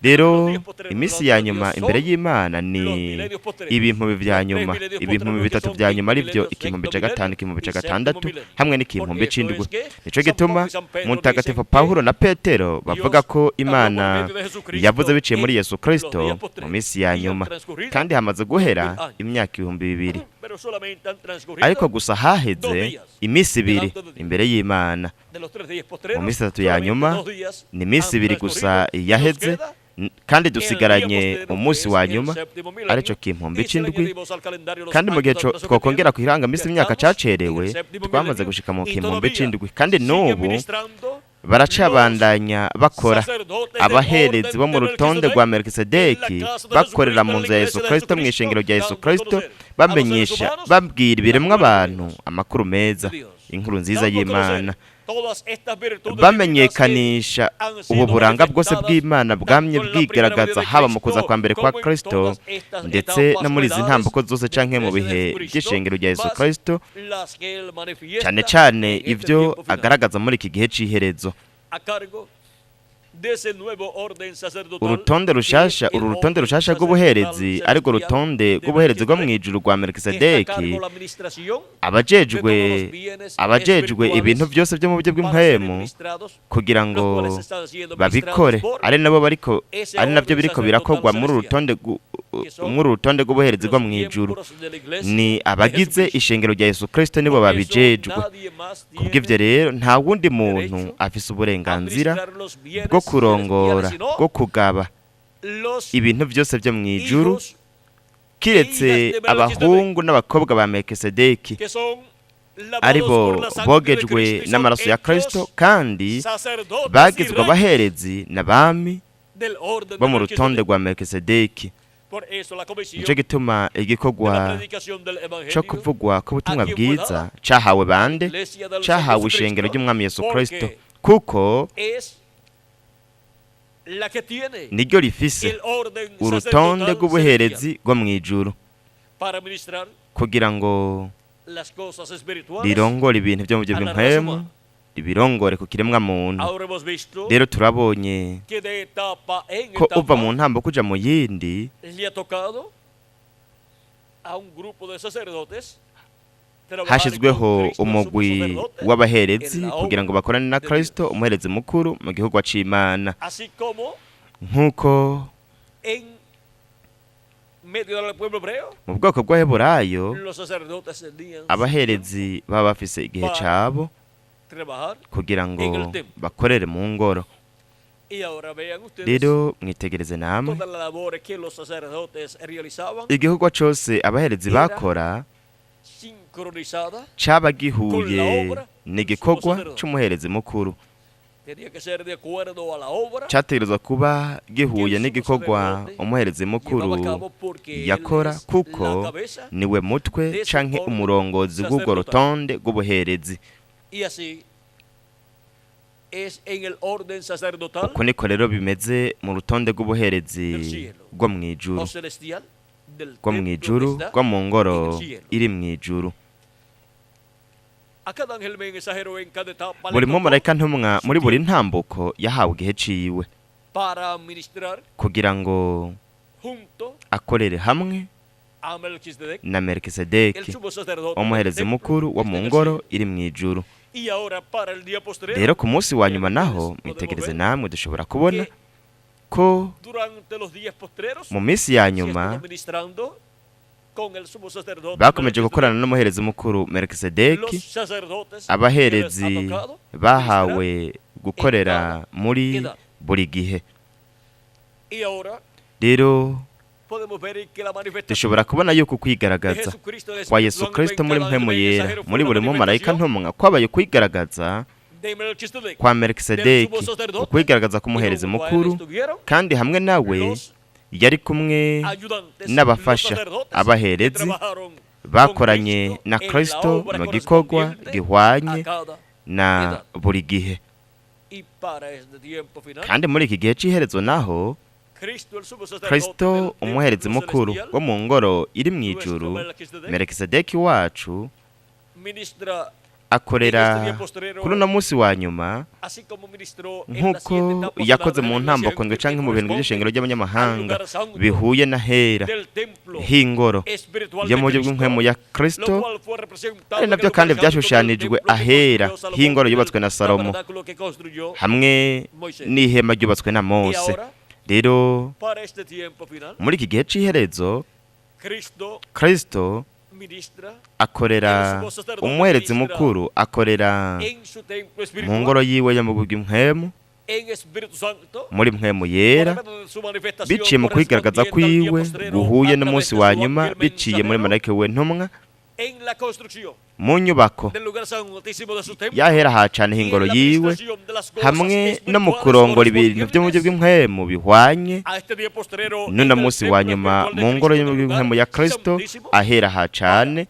Rero imisi ya nyuma imbere y'Imana ni ibihumbi vya nyuma, ibihumbi 3 vya nyuma, arivyo 5,500, 6,000 hamwe n'ikihumbi c'indwi. Nico gituma Mutagatifu Pawulo na Petero bavuga ko Imana yavuze biciye muri Yesu Kristo mu misi ya nyuma, kandi hamaze guhera imyaka 2000, ariko gusa haheze imisi 2 imbere y'Imana. Mu misi 3 ya nyuma ni imisi 2 gusa yaheze, kandi dusigaranye umunsi wa nyuma arico kihumbi c'indwi, kandi mu gihe twokongera kwiranga misi imyaka cacerewe twamaze gushika mu kihumbi c'indwi, kandi n'ubu baracabandanya bakora. Abaherezi bo mu rutonde rwa Melikisedeki bakorera mu nzu ya Yesu Kristo, mu ishengero rya Yesu Kristo, bamenyesha, babwira ibiremwa abantu amakuru meza, inkuru nziza y'Imana, bamenyekanisha ubu buranga bwose bw'Imana bwamye bwigaragaza haba mu kuza kwa mbere kwa Kristo, ndetse no muri izi ntambuko zose canke mu bihe by'ishengero rya Yesu Kristo, cyane cyane ivyo agaragaza muri iki gihe c'iherezo. Urutonde rushasha rw'ubuherezi, ariko rutonde rw'ubuherezi rwo mw'ijuru rwa Melikisedeki, abajejwe ibintu byose byo mu buryo bw'impwemu kugira ngo babikore, ari nabyo biriko birakogwa muri urutonde rw'ubuherezi rwo mw'ijuru. Ni abagize ishengero rya Yesu Kristo nibo babijejwe. Kubw'ivyo rero nta wundi muntu afise uburenganzira bwo kurongora, bwo kugaba ibintu byose byo mw'ijuru, kiretse abahungu n'abakobwa ba Melikisedeki, aribo bogejwe n'amaraso ya Kristo, kandi bagizwe abaherezi n'abami bo mu rutonde rwa Melikisedeki. nico gituma igikorwa cyo kuvugwa k'ubutumwa bwiza cyahawe bande, cyahawe ishengero ry'umwami Yesu Kristo, kuko niryo rifise urutonde rw'ubuherezi bwo mu ijuru kugira ngo rirongore ibintu byo mu buryo bw'impwemu, ibirongore ku kiremwa muntu. Rero turabonye ko uva mu ntambo kuja mu yindi hashizweho umugwi w'abaherezi kugira ngo bakorane na Kristo umuherezi mukuru mu gihugu c'Imana, nk'uko mu bwoko bw'Abaheburayo abaherezi baba bafise igihe cabo kugira ngo bakorere mu ngoro. Rero mwitegereze namwe igikorwa cose abaherezi bakora caba gihuye n'igikorwa c'umuherezi mukuru, cyategerezwa kuba gihuye n'igikorwa umuherezi mukuru yakora, kuko niwe mutwe canke umurongozi w'urwo rutonde rw'ubuherezi. Uko niko rero bimeze mu rutonde rw'ubuherezi rwo mw'ijuru, rwo mu ngoro iri mw'ijuru. Buri mumarayika ntumwa muri buri ntambuko yahawe igihe ciwe kugira ngo akorere hamwe na Melikisedeki umuherezi mukuru wo mu ngoro iri mw'ijuru. Rero ku munsi wa nyuma naho mwitegereze namwe dushobora kubona ko mu minsi ya nyuma bakomeje gukorana n'umuherezi mukuru Melikisedeki. Abaherezi bahawe gukorera muri buri gihe. Rero dushobora kubona yuko kwigaragaza kwa Yesu Kristo muri mpemu yera muri buri mumarayika ntumwa kwabaye kwigaragaza kwa Melikisedeki, ukwigaragaza k'umuherezi mukuru, kandi hamwe nawe yari kumwe n'abafasha abaherezi bakoranye na Kristo mu gikorwa gihwanye na buri gihe. Kandi muri iki gihe c'iherezo naho Kristo umuherezi mukuru wo mu ngoro iri mw'ijuru, Melikisedeki wacu, akorera kuri uno munsi wa nyuma nk'uko yakoze mu ntambuko ndwe canke mu bintu by'ishengero ry'abanyamahanga bihuye na hera h'ingoro yo mu buryo bw'impwemu ya Kristo, ari nabyo kandi byashushanijwe ahera h'ingoro yubatswe na Salomo hamwe n'ihema ryubatswe na Mose. Rero muri iki gihe c'iherezo Kristo akorera umuherezi mukuru, akorera mu ngoro yiwe yo mu buryo bw'impwemu, muri mpwemu yera, biciye mu kwigaragaza kwiwe guhuye n'umunsi wa nyuma, biciye muri marayika we ntumwa mu nyubako yahera hacane h'ingoro yiwe, hamwe no mu kurongora ibintu byo mu buryo bw'impwemu bihwanye n'uno munsi wa nyuma mu ngoro yo mu buryo bw'impwemu ya Kristo ahera hacane,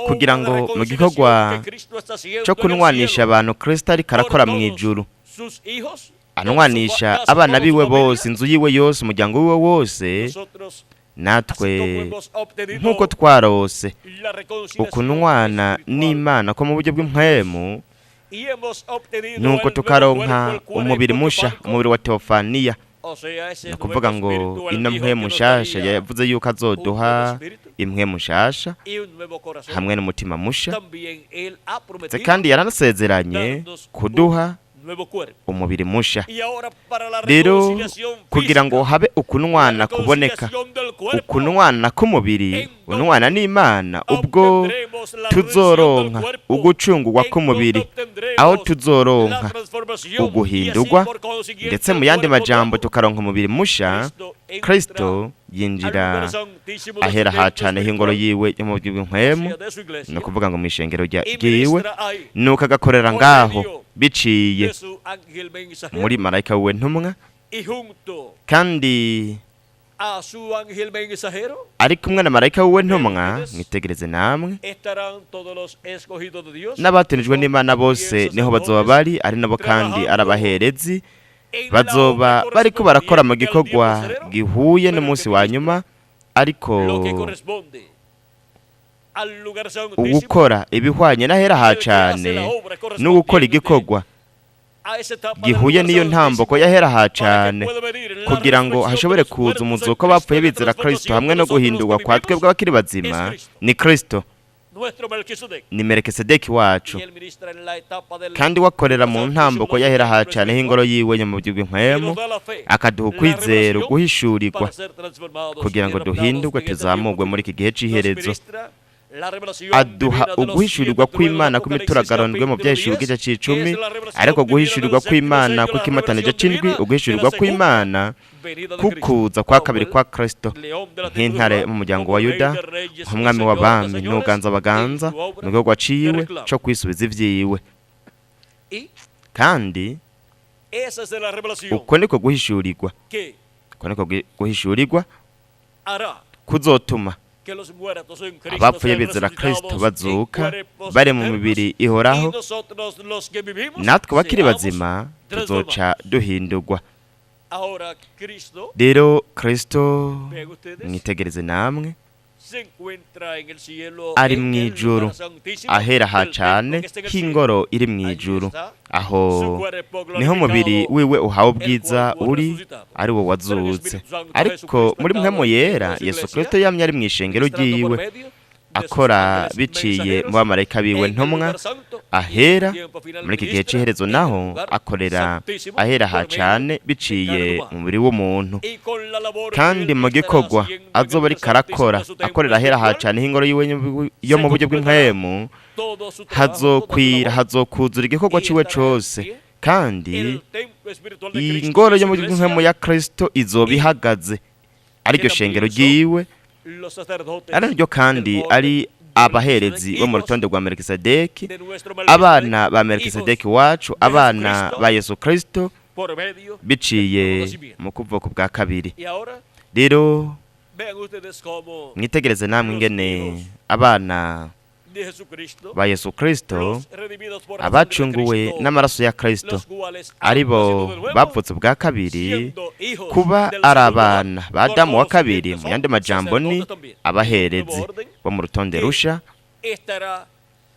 kugira ngo mu gikorwa cyo kunwanisha abantu Kristo ariko arakora mu ijuru, anwanisha abana biwe bose, inzu yiwe yose, umuryango wiwe wose, natwe nk'uko twarose ukunwana n'Imana ko mu buryo bw'impwemu, nuko tukaronka umubiri musha, umubiri wa teofaniya. Ni ukuvuga ngo ino mpwemu nshasha yavuze yuko azoduha impwemu nshasha hamwe n'umutima musha, kandi yaranasezeranye kuduha umubiri musha. Rero kugira ngo habe ukunwana kuboneka, ukunwana k'umubiri, unwana n'Imana, ubwo tuzoronka ugucungurwa k'umubiri, aho tuzoronka uguhindurwa, ndetse mu yandi majambo tukaronka umubiri musha. Kristo yinjira ahera hacane h'ingoro yiwe yo mu buryo bw'impwemu, ni ukuvuga ngo mu ishengero ryiwe, nuko agakorera ngaho biciye muri marayika we ntumwa, kandi a su ángel mensajero ari kumwe na marayika wiwe ntumwa, mwitegereze namwe, estarán todos los escogidos de Dios n'abatunijwe n'Imana bose niho bazoba bari, ari nabo kandi ari abaherezi, bazoba bariko barakora mu gikorwa gihuye n'umunsi wa nyuma, ariko lo que corresponde al lugar santísimo, ugukora ibihwanye n'ahera ha cane n'ugukora igikorwa a esa etapa del gihuye lugar n'iyo santísimo, ntambuko y'ahera ha cane, puede venir la kugira ngo resurrección hashobore de los kuza muertos umuzuko en bapfuye Cristo, bizera y la Kristo hamwe no transformación de guhindurwa nosotros kwa los que twebwe abakiri bazima es Cristo. ni Kristo, nuestro Melquisedec, ni Melikisedeki wacu, y él ministra en la etapa del kandi wakorera mu ntambuko y'ahera ha cane h'ingoro yiwe yo mu buryo y bw'inkwemu, nos da la fe, akaduha la ukwizera revelación guhishurirwa para ser transformados kugira y ngo elaborados duhindurwe en este tuzamurwe tiempo. muri iki gihe Nos c'iherezo, ministra la revelación aduha divina de los uguhishurirwa siete kw'Imana truenos de kw'imituragaronwe mu Apocalipsis byahishuro capítulo bw'igice 10, c'icumi, que es la revelación ariko divina guhishurirwa del séptimo kw'Imana sello, la kw'ikimatanije revelación c'indwi, divina uguhishurirwa de la kw'Imana venida de kukuza Cristo, kwa como kabiri el kwa Kristo, león de la tribu de nk'intare Judá, mu muryango como wa rey Yuda, de reyes, nk'umwami señor de w'abami señores, n'uganza abaganza en su obra mu gikorwa de ciwe reclamo. co kwisubiza ivyiwe. Y Kandi esa es la revelación uko niko guhishurirwa, que uko niko guhishurirwa hará kuzotuma que los muertos en Cristo abapfuye sean bizera Kristo resucitados bazuka en cuerpos bari mu eternos, mibiri y ihoraho, nosotros los que vivimos natwe bakiri seamos bazima transformados. tuzoca duhindurwa. Ahora Cristo, Rero Kristo, vean ustedes, mwitegereze namwe, se encuentra en el cielo, ari en mu el ijuru lugar santísimo ahera ha del cane templo que está en el cielo. h'ingoro iri mu Allí ijuru, está aho su cuerpo niho umubiri glorificado, wiwe uhawe el ubwiza cual fue uri, resucitado. ari wo Pero el wazutse. Espíritu Santo Ariko Jesucristo muri estaba mpwemu en yera su Yesu iglesia, Kristo yamye ari mu ishengero ministrando por ryiwe, medio de sus akora ángeles biciye mensajeros mu bamarayika biwe en el ntumwa, lugar santo, y en ahera el tiempo final muri iki gihe ministra c'iherezo en el naho lugar akorera santísimo ahera ha por medio cane de biciye carne mu humana. mubiri w'umuntu, Y con la labor que kandi él mu estará gikorwa haciendo en azoba el ariko arakora santísimo de su akorera templo ahera ha espiritual, cane h'ingoro yiwe yo mu buryo bw'inkwemu, todo su trabajo, toda su hazokwira labor, hazokuzura igikorwa y ciwe estará cose, en pie kandi el templo espiritual de iyi Cristo, ngoro que yo es mu su buryo bw'inkwemu iglesia, ya Kristo izoba ihagaze, ariryo shengero ryiwe, los sacerdotes ari naryo kandi del orden ari de abaherezi Melquisedec, bo mu hijos rutonde rwa Melikisedeki, de nuestro Melquisedec, abana ba hijos Melikisedeki wacu, de abana Jesucristo, ba Yesu Kristo por medio biciye del conocimiento. mu kuvuka bwa kabiri. Y ahora Rero vean ustedes cómo mwitegereze namwe los ingene hijos abana de Jesucristo, ba Yesu Kristo los redimidos por la sangre de abacunguwe Cristo, n'amaraso ya Kristo, los cuales han ari bo nacido de nuevo, bavutse bwa kabiri, siendo hijos kuba del ari segundo abana ba Adán, Adamu wa por kabiri, consiguiente mu yandi son majambo ni sacerdotes también. abaherezi Nuevo orden bo mu rutonde que rusha, estará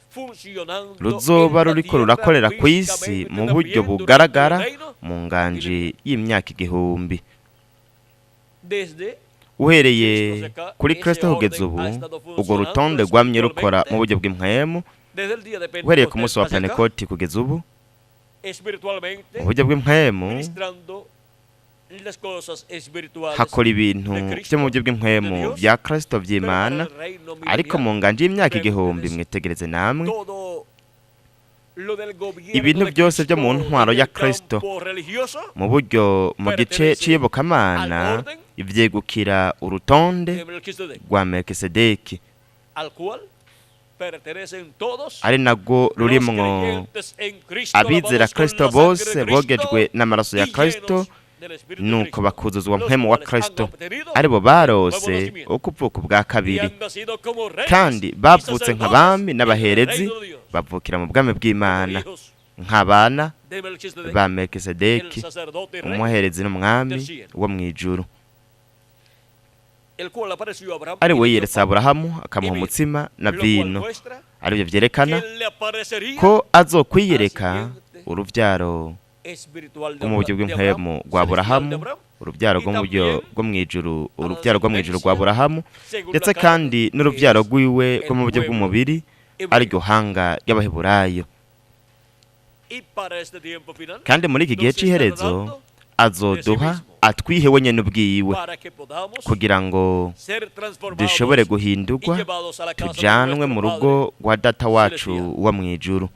funcionando ruzoba en la ruriko tierra rurakorera ku isi físicamente mu también buryo durante bugaragara el reino, mu nganji y'imyaka igihumbi. desde Uhereye kuri Kristo kugeza ubu, urwo rutonde rwamye rukora mu buryo bw'inkwemu, desde el día de uhereye ku munsi wa Pentecostés hacia acá, Pentekoti kugeza ubu, espiritualmente mu buryo bw'inkwemu ministrando las cosas espirituales hakora ibintu de Cristo, byo mu buryo bw'inkwemu de Dios, bya Kristo pero by'Imana, para el reino ariko milenial, mu nganji y'imyaka vean igihumbi, ustedes, mwitegereze namwe, todo lo del gobierno ibintu de byose byo mu Cristo ntwaro en ya el Kristo campo religioso mu buryo mu gice cy'iyobokamana ivyegukira urutonde de Melquisedec, rwa Melikisedeki, al cual pertenecen todos ari narwo los rurimwo creyentes en Cristo, abizera lavados con Kristo la sangre bose de Cristo, bogejwe n'amaraso ya y Kristo, llenos del Espíritu de nuko Cristo, bakuzuzwa los mpemu wa cuales han Kristo, obtenido aribo nuevo barose nacimiento, ukuvuka bwa y kabiri, han nacido como reyes kandi y bavutse sacerdotes nk'abami en el n'abaherezi, reino de Dios, bavukira mu bwami como bw'Imana hijos nk'abana de Melquisedec, ba el Melikisedeki, sacerdote rey, umuherezi n'umwami wo mu ijuru, el cual apareció a Abraham ari y we le dio yeretse pan, Aburahamu akamuha y vino, umutsima na lo cual vino, muestra aribyo vyerekana que le aparecería ko azokwiyereka a la siguiente uruvyaro espiritual de rwo mu buryo Abraham, bw'inkwemu rwa celestial de Aburahamu, Abraham, uruvyaro rwo mu buryo bwo mu ijuru, uruvyaro rwo mu ijuru rwa Aburahamu, según ndetse la carne, kandi n'uruvyaro es rwiwe rwo mu el buryo pueblo bw'umubiri, hebreo. ariryo hanga ry'Abaheburayo. Y para este tiempo final, Kandi muri iki gihe nos está c'iherezo dando azoduha atwihe wenyene ubwiwe, para que podamos kugira ngo ser transformados dushobore y guhindurwa llevados a la casa de tujanwe nuestro mu Padre. rugo rwa data wacu celestial. uba mu ijuru.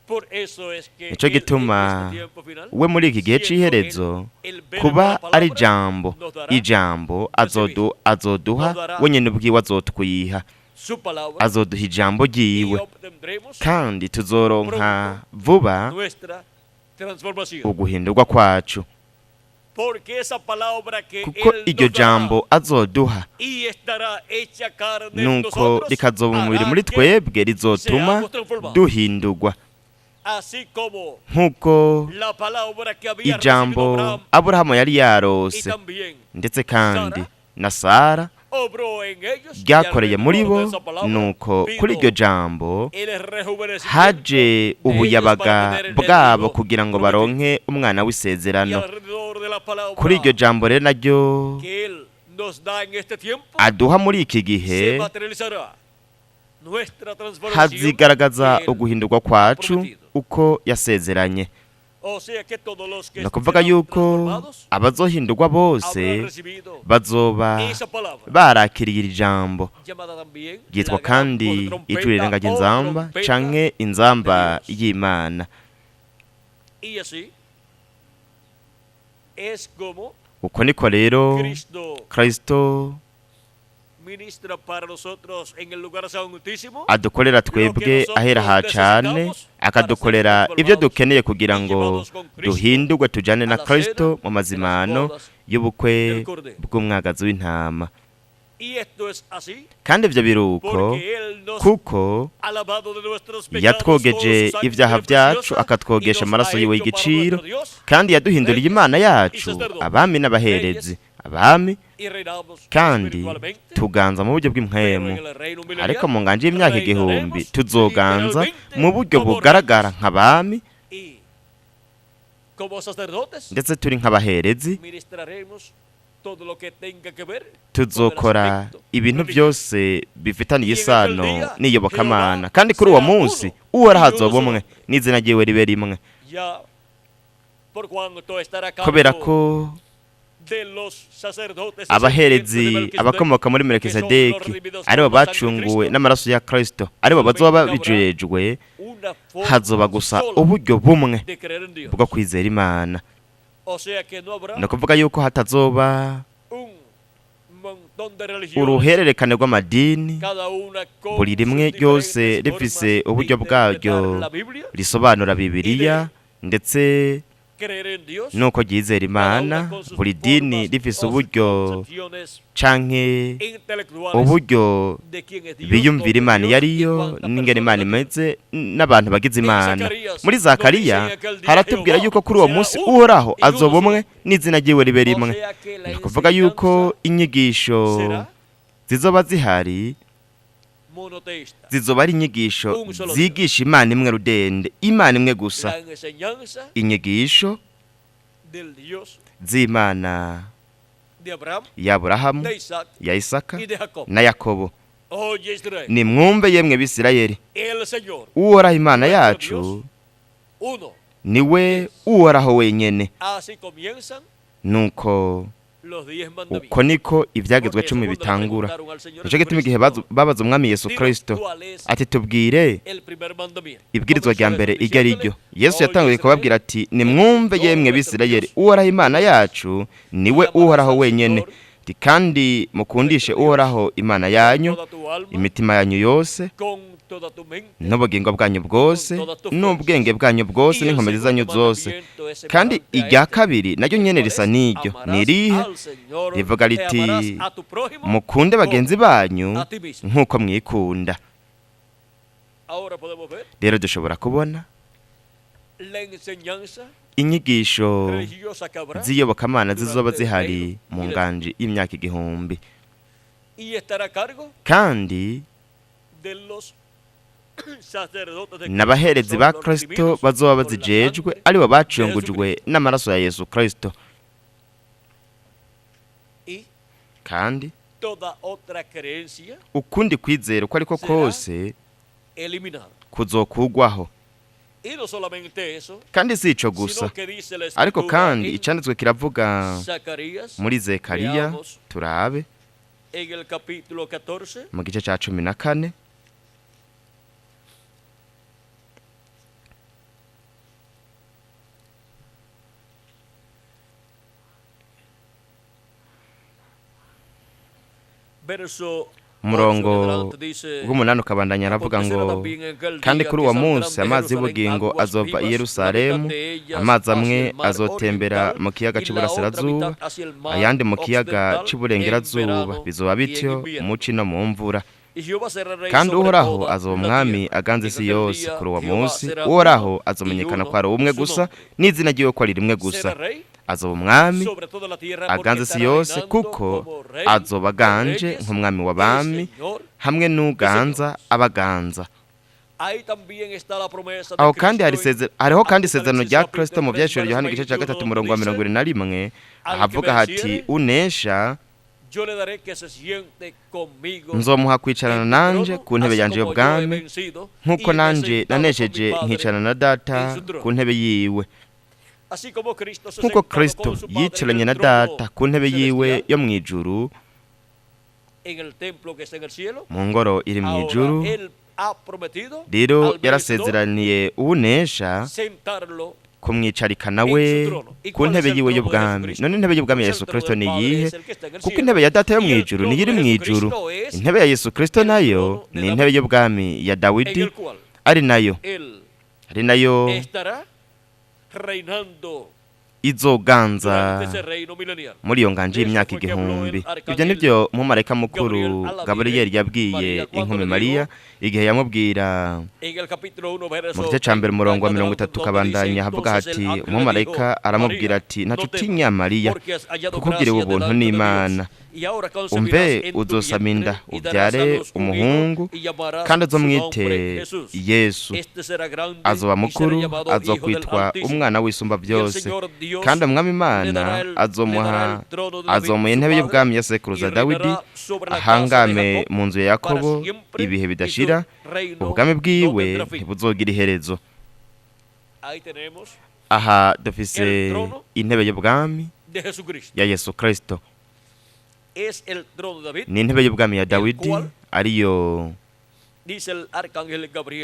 Por eso es que Nico él, gituma en este tiempo final, we muri iki gihe siendo c'iherezo el verbo, kuba la palabra, ari ijambo nos dará ijambo azoduha Nos dará wenyene ubwiwe, azotwiha, su palabra, azoduha ijambo y ryiwe, obtendremos kandi tuzoronka vuba nuestra transformación. uguhindurwa kwacu. porque esa palabra que kuko él iryo nos dará jambo azoduha y estará hecha carne en nuko nosotros, rikazoba umubiri hará muri que twebwe rizotuma seamos transformados. duhindurwa Así como nk'uko la palabra que había recibido ijambo Abraham aburahamu yari y yarose también ndetse kandi na sara obró en ellos, y ryakoreye muri alrededor bo de esa palabra nuko vino kuri iryo jambo el rejuvenecimiento haje de ellos ubuyabaga para tener el bwabo hijo kugira ngo prometido. baronke umwana Y w'isezerano alrededor de la palabra kuri iryo jambo rero naryo que él nos da en este tiempo aduha muri iki se gihe materializará nuestra transformación hazigaragaza que él uguhindurwa kwacu prometido. uko yasezeranye O sea que todos los que ni ukuvuga serán yuko transformados abazohindurwa bose habrán recibido bazoba esa palabra barakiriye iri jambo llamada también ryitwa la gran kandi voz de trompeta ijwi rirengaje o inzamba trompeta canke inzamba de Dios. y'Imana Y así es como uko niko rero Cristo Kristo ministra para nosotros en el lugar santísimo adukorera twebwe ahera ha cane akadukorera ibyo dukeneye kugira ngo duhindurwe tujane na Kristo mu mazimano y'ubukwe bw'umwagazi w'intama. y esto es así Kandi ibyo biruko porque él nos kuko ha lavado de nuestros pecados yatwogeje con su sangre ibyaha byacu preciosa akatwogesha y nos amaraso ha yiwe hecho y'igiciro para nuestro Dios kandi yaduhinduriye Imana yacu abami n'abaherezi abami y reinamos kandi espiritualmente, tuganza mu buryo pero bw'impwemu en el reino milenial ariko mu nganje y'imyaka igihumbi reinaremos tuzoganza literalmente mu buryo como bugaragara reyes. nk'abami y como sacerdotes ndetse turi nk'abaherezi ministraremos todo lo que tenga que ver tuzokora ibintu byose bifitaniye Y en isano aquel día, n'iyobokamana Jehová kandi kuri uwo será munsi uno, uhoraho y uno azoba solo. umwe n'izina ryiwe ribe rimwe ya por cuanto estará a kubera cargo ko de los sacerdotes abaherezi abakomoka muri Melikisedeki aribo bacunguwe n'amaraso ya Kristo aribo bazoba bijejwe hazoba gusa uburyo bumwe de creer en Dios. bwo kwizera Imana O sea que no habrá ni ukuvuga yuko hatazoba un montón de religiones, uruhererekane rw'amadini cada una con buri rimwe sus ryose diferentes rifise formas de uburyo bwaryo interpretar la Biblia, risobanura Bibiliya ndetse creer en Dios, nuko ryizera cada Imana una con sus buri dini formas rifise o sus uburyo concepciones canke intelectuales uburyo de quién es Dios, biyumvira dónde Imana Dios iyo y ariyo cuántas n'ingene personas Imana la imeze n'abantu bagize Imana Zakariya, muri no Zakariya dice en aquel día haratubwira Jehová yuko kuri uwo será munsi uno uhoraho y uno azoba umwe solo. n'izina ryiwe ribe O rimwe sea que la ni ukuvuga yuko enseñanza inyigisho será zizoba zihari monoteísta. zizoba ari inyigisho zigisha Imana imwe rudende Imana imwe gusa La enseñanza inyigisho del Dios z'Imana de Abraham, ya Aburahamu de Isaac ya Isaka y de Jacob. na Yakobo Oye Israel, ni mwumve yemwe Bisirayeli el Señor, uhoraho Imana nuestro yacu Dios, uno. niwe uhoraho wenyene Así comienzan nuko los 10 mandamientos. uko niko ibyagezwe Porque 10 segundo le bitangura preguntaron al Señor nicyo gituma igihe Jesucristo, babaza umwami Yesu dinos, Kristo ¿cuál es ati tubwire el primer mandamiento? ibwirizwa rya Comenzó mbere Jesús iryo ari ryo diciéndole, Yesu "Oye, yatanguye Israel, kubabwira ati nimwumve yemwe Bisirayeli uhoraho Imana yacu niwe uhoraho wenyene Ati, kandi mukundishe uhoraho Imana yanyu toda tu alma, imitima yanyu yose con toda tu mente, n'ubugingo bwanyu bwose n'ubwenge bwanyu bwose y el n'inkomezi zanyu segundo zose mandamiento es kandi semejante a irya este, kabiri naryo nyene risa n'iryo amarás ni irihe al Señor, rivuga e riti amarás a tu prójimo mukunde bagenzi como banyu a ti mismo. nk'uko mwikunda. Ahora podemos ver Rero dushobora kubona la enseñanza inyigisho religiosa que habrá z'iyobokamana zizoba durante zihari el mu reino nganji y'imyaka igihumbi y estará a cargo kandi de los sacerdotes de n'abaherezi Cristo, ba son los Kristo redimidos bazoba por la bazijejwe sangre aribo de bacungujwe Jesucristo. n'amaraso ya Yesu Kristo Y kandi toda otra creencia ukundi kwizera uko ariko kose eliminada. kuzokugwaho. Y no solamente eso, Kandi si ico gusa sino que dice la ariko escritura kandi en icanditswe kiravuga Zacarías, muri Zekariya veamos, turabe en el capítulo 14, mu gice ca 14 verso umurongo w'umunani ukabandanya aravuga ngo kandi kuri uwo munsi amazi y'ubugingo azova i Yerusalemu, amazi amwe azotembera mu kiyaga cy'iburasirazuba, ayandi mu kiyaga cy'iburengerazuba, bizoba bityo mu ci no mu mvura. Kandi uhoraho azoba umwami aganze isi yose. Kuri uwo munsi uhoraho azomenyekana ko ari umwe gusa, n'izina ryiwe ko ari rimwe gusa. Azoba umwami aganze isi yose, kuko azoba aganje nk'umwami w'abami, hamwe n'uganza abaganza. Hariho kandi isezerano rya Kristo mu byahishuriwe Yohana igice cya 3 umurongo wa 21, ahavuga hati unesha nzomuha kwicarana nanje ku ntebe yanje y'ubwami, nk'uko nanje nanesheje nkicarana na data ku ntebe yiwe. Nk'uko Kristo yicaranye na data ku ntebe yiwe yo mu ijuru, mu ngoro iri mu ijuru, rero yarasezeraniye unesha kumwicarika nawe ku ntebe yiwe y'ubwami. None intebe y'ubwami ya Yesu Kristo ni iyihe? Kuko intebe ya data yo mu ijuru niyo iri mu ijuru. Intebe ya Yesu Kristo nayo ni intebe y'ubwami ya Dawidi, ari nayo izoganza muri iyo nganje y'imyaka 1000. Ibyo nibyo umumarayika mukuru Gaburiyeli yabwiye inkumi Mariya igihe yamubwira mu gice cya mbere umurongo wa 30 kabandanya havuga hati umumarayika aramubwira ati ntaco utinya Mariya, kuko ugiriwe ubuntu n'Imana. Umve uzosama inda ubyare umuhungu, kandi azomwite Yesu. Azoba mukuru, azokwitwa umwana w'isumba byose, kandi umwami Imana azomuha intebe y'ubwami ya sekuruza Dawidi, ahangame mu nzu ya Yakobo ibihe bidashira. Ubwami bwiwe ntibuzogira iherezo. Aha dufise intebe y'ubwami ya Yesu Kristo. Ni intebe y'ubwami ya Dawidi, ariyo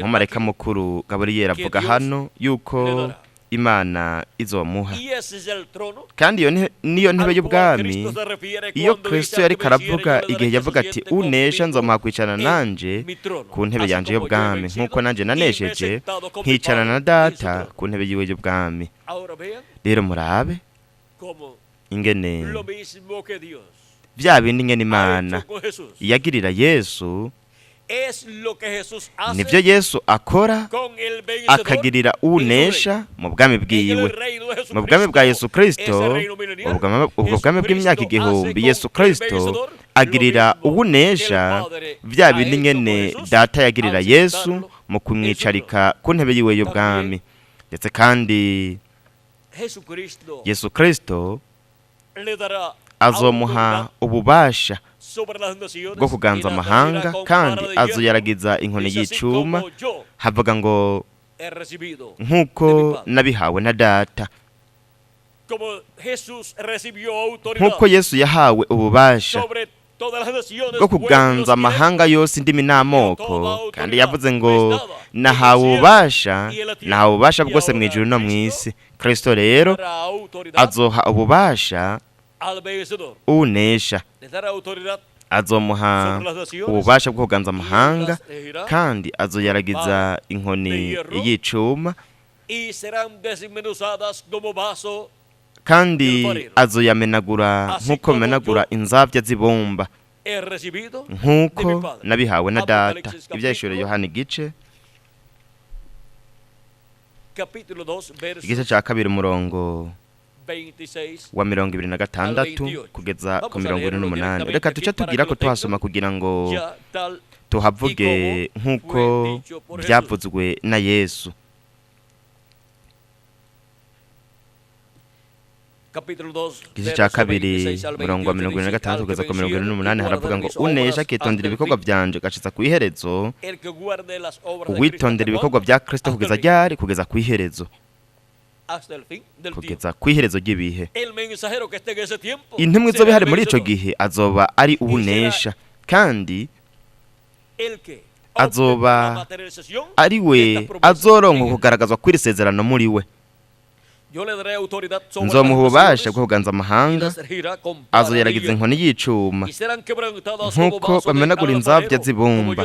umumarayika mukuru Gaburiyeli avuga hano yuko Imana izomuha. Kandi niyo ntebe y'ubwami iyo Kristo yari karavuga igihe yavuga ati unesha nzomuha kwicarana nanje ku ntebe yanje y'ubwami, nk'uko nanje nanesheje nkicarana na data ku ntebe yiwe y'ubwami. Rero murabe ingene bya bindi ngene Imana yagirira Yesu, nibyo Yesu akora akagirira unesha mu bwami bwiwe. Mu bwami bwa Yesu Kristo, ubwo bwami bw'imyaka 1000, Yesu Kristo agirira unesha bya bindi ngene data yagirira Yesu mu kumwicarika ku ntebe yiwe y'ubwami. Ndetse kandi Yesu Kristo azomuha ububasha bwo kuganza amahanga, kandi azoyaragiza inkoni y'icuma, havuga ngo nk'uko nabihawe na data. Nk'uko Yesu yahawe ububasha bwo kuganza amahanga yose indimi n'amoko, kandi yavuze ngo nahawe ububasha bwose mu ijuru no mu isi. Kristo rero azoha ububasha unesha, azomuha ububasha bwo kuganza amahanga, kandi azoyaragiza inkoni y'icuma, kandi azoyamenagura nk'uko menagura inzabya z'ibumba, nk'uko nabihawe na data. Ibyahishuriwe Yohana igice cya 2 umurongo wa 26 kugeza ku 28. Reka tuce tugira ko tuhasoma kugira ngo tuhavuge nk'uko byavuzwe na Yesu. Igice cya 2 umurongo wa 26 kugeza ku 28 haravuga ngo unesha akitondera ibikorwa byanje gashitsa ku iherezo. Uwitondera ibikorwa bya Kristo kugeza ryari? Kugeza ku iherezo. Kugeza ku iherezo ry'ibihe. Intumwa izoba ihari muri ico gihe azoba ari unesha, kandi azoba ari we azoronka kugaragazwa kw'iri sezerano muri we. nzomuha ububasha bwo kuganza amahanga, azoyeragiza inkoni y'icuma, nk'uko bamenagura inzabya z'ibumba,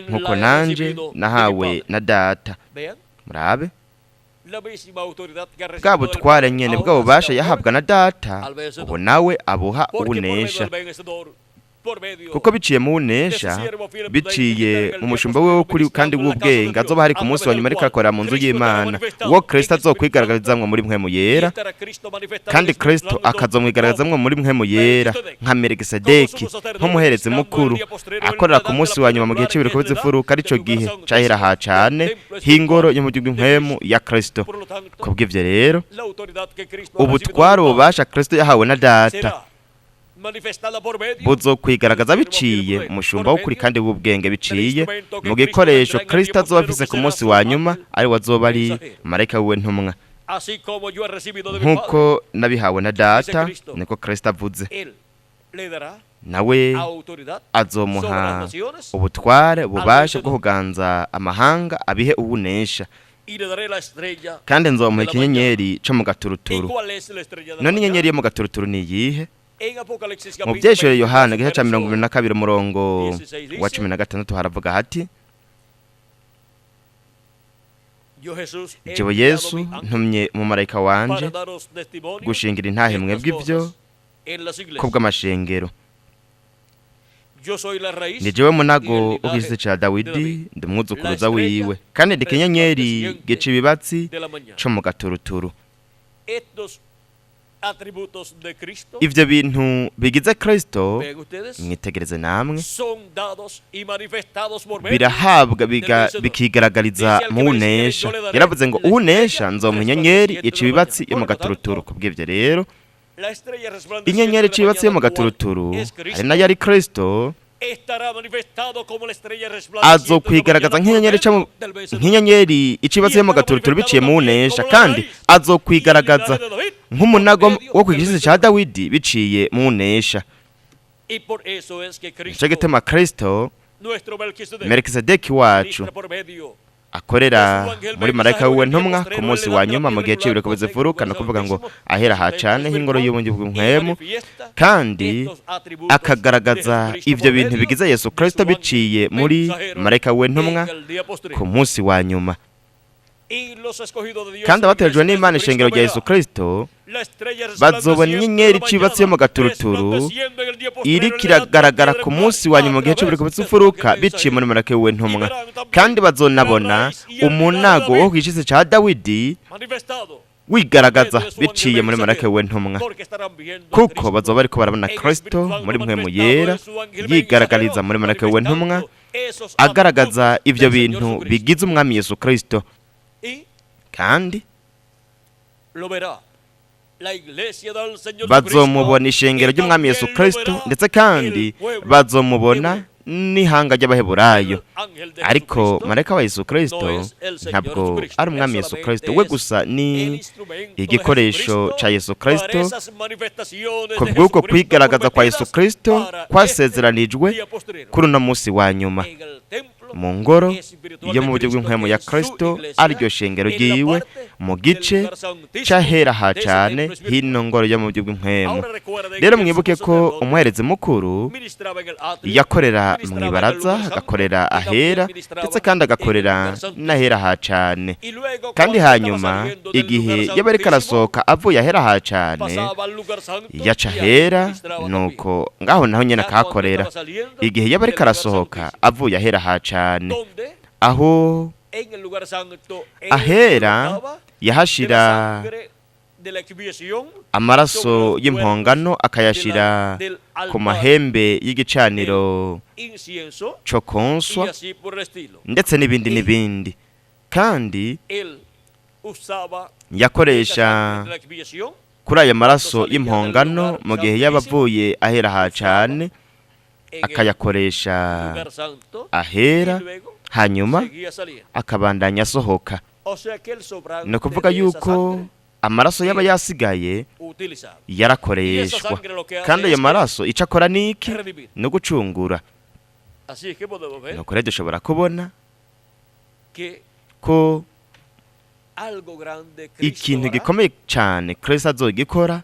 nk'uko nanje nahawe na data. Murabe bwa butware nyene bwa bubasha yahabwa na data, ubu nawe abuha uwunesha, kuko biciye mu unesha, biciye mu mushumba we w'ukuri kandi w'ubwenge, azoba hari ku munsi wa nyuma ariko akorera mu nzu y'Imana, uwo Kristo azokwigaragarizamwo muri mpwemu yera, kandi Kristo akazomwigaragarizamwo muri mpwemu yera nka Melikisedeki nk'umuherezi mukuru, akorera ku munsi wa nyuma mu gihe cy'ibiruko by'imfuruka, arico gihe cahera ha cane h'ingoro yo mu mpwemu ya Kristo. Kubw'ivyo rero ubutware ububasha Kristo yahawe na data buzokwigaragaza biciye umushumba w'ukuri kandi w'ubwenge, biciye mu gikoresho Kristo azoba afise ku munsi wa nyuma, ari wazoba ari marayika wiwe ntumwa. Nk'uko nabihawe na data niko Kristo avuze, nawe azomuha ubutware ububasha bwo kuganza amahanga, abihe uwunesha. Kandi nzomuha ikinyenyeri co mu gaturuturu. None inyenyeri yo mu gaturuturu ni iyihe? Mu byeshuro Yohana igice ca 22 umurongo wa 16 haravuga hati, jewe Yesu ntumye umumarayika wanje gushingira intahe mwebwe ibyo kubw'amashengero. Ni jewe munago w'igiti ca Dawidi, ndi umwuzukuruza wiwe, kandi ndi ikinyenyeri gica ibibatsi co mu gaturuturu. Ivyo bintu bigize Kristo, mwitegereze namwe, birahabwa bikigaragariza mu unesha. Yaravuze ngo unesha nzomuha inyenyeri ica ibibatsi yo mu gaturuturu. Kubw'ivyo rero inyenyeri ica ibibatsi yo mu gaturuturu ari nayo ari Kristo, azokwigaragaza nk'inyenyeri ica ibibatsi yo mu gaturuturu biciye mu unesha, kandi azokwigaragaza nk'umunago wo ku giti ca Dawidi biciye mu unesha. Nico gituma Kristo, Melikisedeki wacu, akorera muri marayika wiwe ntumwa ku munsi wa nyuma mu gihe cy'ibiruko by'imfuruka, no kuvuga ngo ahera hacane h'ingoro y'ubungi bw'inkwemu, kandi akagaragaza ivyo bintu bigize Yesu Kristo biciye muri marayika wiwe ntumwa ku munsi wa nyuma. Kandi abaterejwe n'Imana ishengero rya Yesu Kristo bazobona inyenyeri icibatsi yo mu gaturuturu iriko iragaragara ku munsi wa nyuma mu gihe cy'ibiruko by'imfuruka biciye muri marayika wiwe ntumwa, kandi bazonabona umunago wo ku giti ca Dawidi wigaragaza biciye muri marayika wiwe ntumwa, kuko bazoba bariko barabona Kristo muri mpwemu yera yigaragariza muri marayika wiwe ntumwa, agaragaza ivyo bintu bigize umwami Yesu Kristo. Kandi bazomubona ishengero ry'umwami Yesu Kristo, ndetse kandi bazomubona n'ihanga ry'abaheburayo. Ariko marayika wa Yesu Kristo ntabwo ari umwami Yesu Kristo, we gusa ni igikoresho ca Yesu Kristo. Kubw'uko kwigaragaza kwa Yesu Kristo kwasezeranijwe kuri uno munsi wa nyuma mu ngoro yo mu buryo bw'inkwemu ya Kristo, ariryo shengero ryiwe mu gice c'ahera hacane hino ngoro yo mu buryo bw'inkwemu. Rero mwibuke ko umuherezi mukuru yakorera mw'ibaraza, agakorera ahera, ndetse kandi agakorera n'ahera hacane. Kandi hanyuma igihe yaba ariko arasohoka avuye ahera hacane, yaca ahera, nuko ngaho naho nyene akahakorera. Igihe yaba ariko arasohoka avuye ahera hacane, aho ahera yahashira amaraso y'impongano, akayashira ku mahembe y'igicaniro co konswa, ndetse n'ibindi n'ibindi. Kandi yakoresha kuri ayo maraso y'impongano mu gihe yabavuye ahera hacane, akayakoresha ahera, hanyuma akabandanya asohoka. Ni ukuvuga yuko amaraso yaba yasigaye yarakoreshwa, kandi ayo maraso ico akora niki? No gucungura. Nuko rero dushobora kubona ko algo grande Cristo ikintu hará gikomeye cyane Kristo azogikora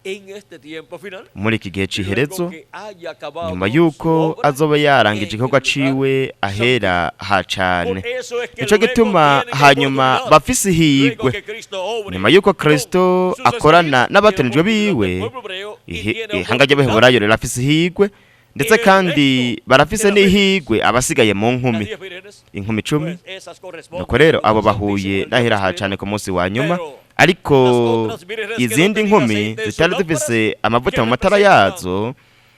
en este tiempo final. muri iki gihe Luego cy'iherezo que haya acabado nyuma su y'uko obra azoba yarangije en igikorwa el lugar ciwe ahera ha cyane. Por eso es que Nico luego gituma tienen hanyuma oportunidad. bafise Luego ihigwe que Cristo obre nyuma y'uko con Kristo sus akorana escogidos, n'abatanijwe tiene oportunidad biwe del pueblo hebreo y tiene ihanga oportunidad ry'abaheburayo rirafise ihigwe ndetse kandi barafise n'ihigwe abasigaye mu las nkumi 10 vírgenes, inkumi 10. pues esas corresponden nuko rero abo al bautismo bahuye del n'ahera ha Espíritu. cyane ku munsi wa nyuma Pero ariko las otras vírgenes que izindi no tenían nkumi aceite en zitari sus zifise amavuta que mu matara representan yazo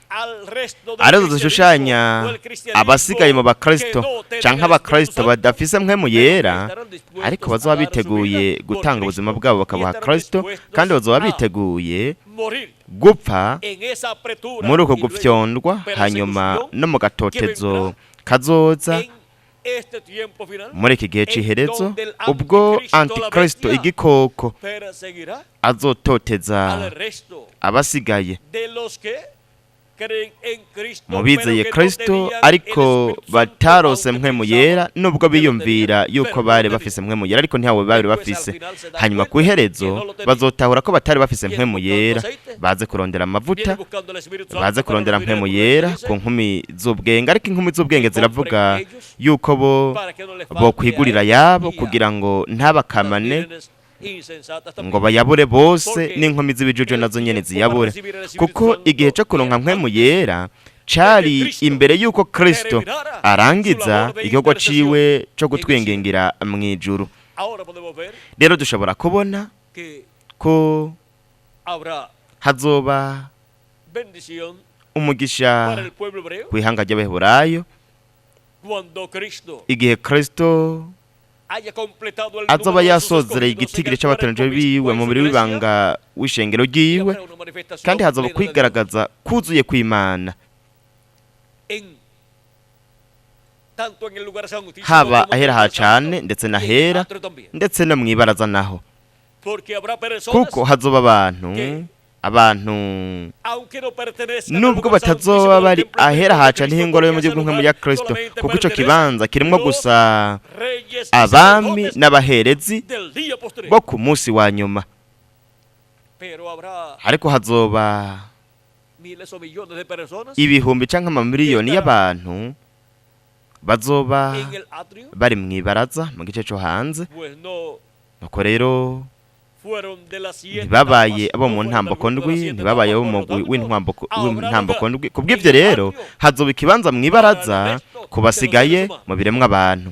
al resto del arizo cristianismo zishushanya o el cristianismo abasigaye mu bakristo que no tendrán canke el abakristo Espíritu Santo, badafise mpwemu pero yera que estarán dispuestos ariko a bazoba dar su biteguye vida por gutanga Cristo ubuzima bwabo y bakabuha estarán Kristo dispuestos kandi bazoba a biteguye morir gupfa en esa apretura muri uko y luego gupfyondwa hanyuma no mu gatotezo kazoza en este tiempo final muri iki gihe cy'iherezo donde el ubwo anticristo, la antikristo bestia, igikoko perseguirá azototeza al resto abasigaye de los que creen en Cristo, mu pero bizeye que no Kristo tenían ariko el Espíritu Santo, batarose aunque mpwemu pensaban yera nubwo que lo biyumvira tenían, yuko pero no bari lo bafise tenían. mpwemu yera ariko ntihawe bari Después, bafise al final, se dan hanyuma cuenta ku iherezo que no lo tenían. bazotahura ko batari bafise Viene mpwemu buscando yera aceite, baze kurondera amavuta viene buscando el Espíritu Santo baze para kurondera los vírgenes mpwemu yera burgueses, ku nkumi z'ubwenge ariko inkumi z'ubwenge y ziravuga compren ellos yuko bo para que no les falte bokwigurira a él yabo y a kugira ngo las ntabakamane vírgenes insensatas ngo también. bayabure bose Porque n'inkumi z'ibijuju el nazo nyene tiempo ziyabure para recibir el Espíritu kuko Santo igihe cyo kuronka era mpwemu antes yera cari Cristo imbere y'uko Kristo terminara arangiza su labor de igikorwa ciwe intercesión cyo en gutwengengira mw'ijuru. Ahora podemos ver Rero dushobora kubona que ko habrá hazoba bendición umugisha para el pueblo hebreo kw'ihanga ry'abaheburayo cuando Cristo igihe Kristo haya completado el azoba número de sus yasozereye escogidos igitigiri en el c'abatanije cuerpo biwe místico mu en su mubiri iglesia, w'ibanga w'ishengero y ryiwe habrá una manifestación kandi hazoba plena de Dios kwigaragaza kuzuye kw'Imana en tanto en el lugar santísimo haba como en ahera el ha lugar cane santo, ndetse y en el n'ahera atrio también. ndetse no mw'ibaraza naho Porque habrá personas kuko hazoba abantu que, abantu no pertenezcan nubwo batazoba bari ahera haca n'ihingoro yo mu gihugu ya Kristo kuko ico kibanza kirimo gusa abami n'abaherezi bo ku munsi wa nyuma ariko hazoba ibihumbi canke amamiliyoni y'abantu bazoba bari mw'ibaraza mu gice cyo hanze nuko rero ntibabaye abo mu ntamboko ndwi ntibabaye abo mu w'intamboko ndwi kubw'ivyo rero hazoba ikibanza mw'ibaraza ku basigaye mu biremwa abantu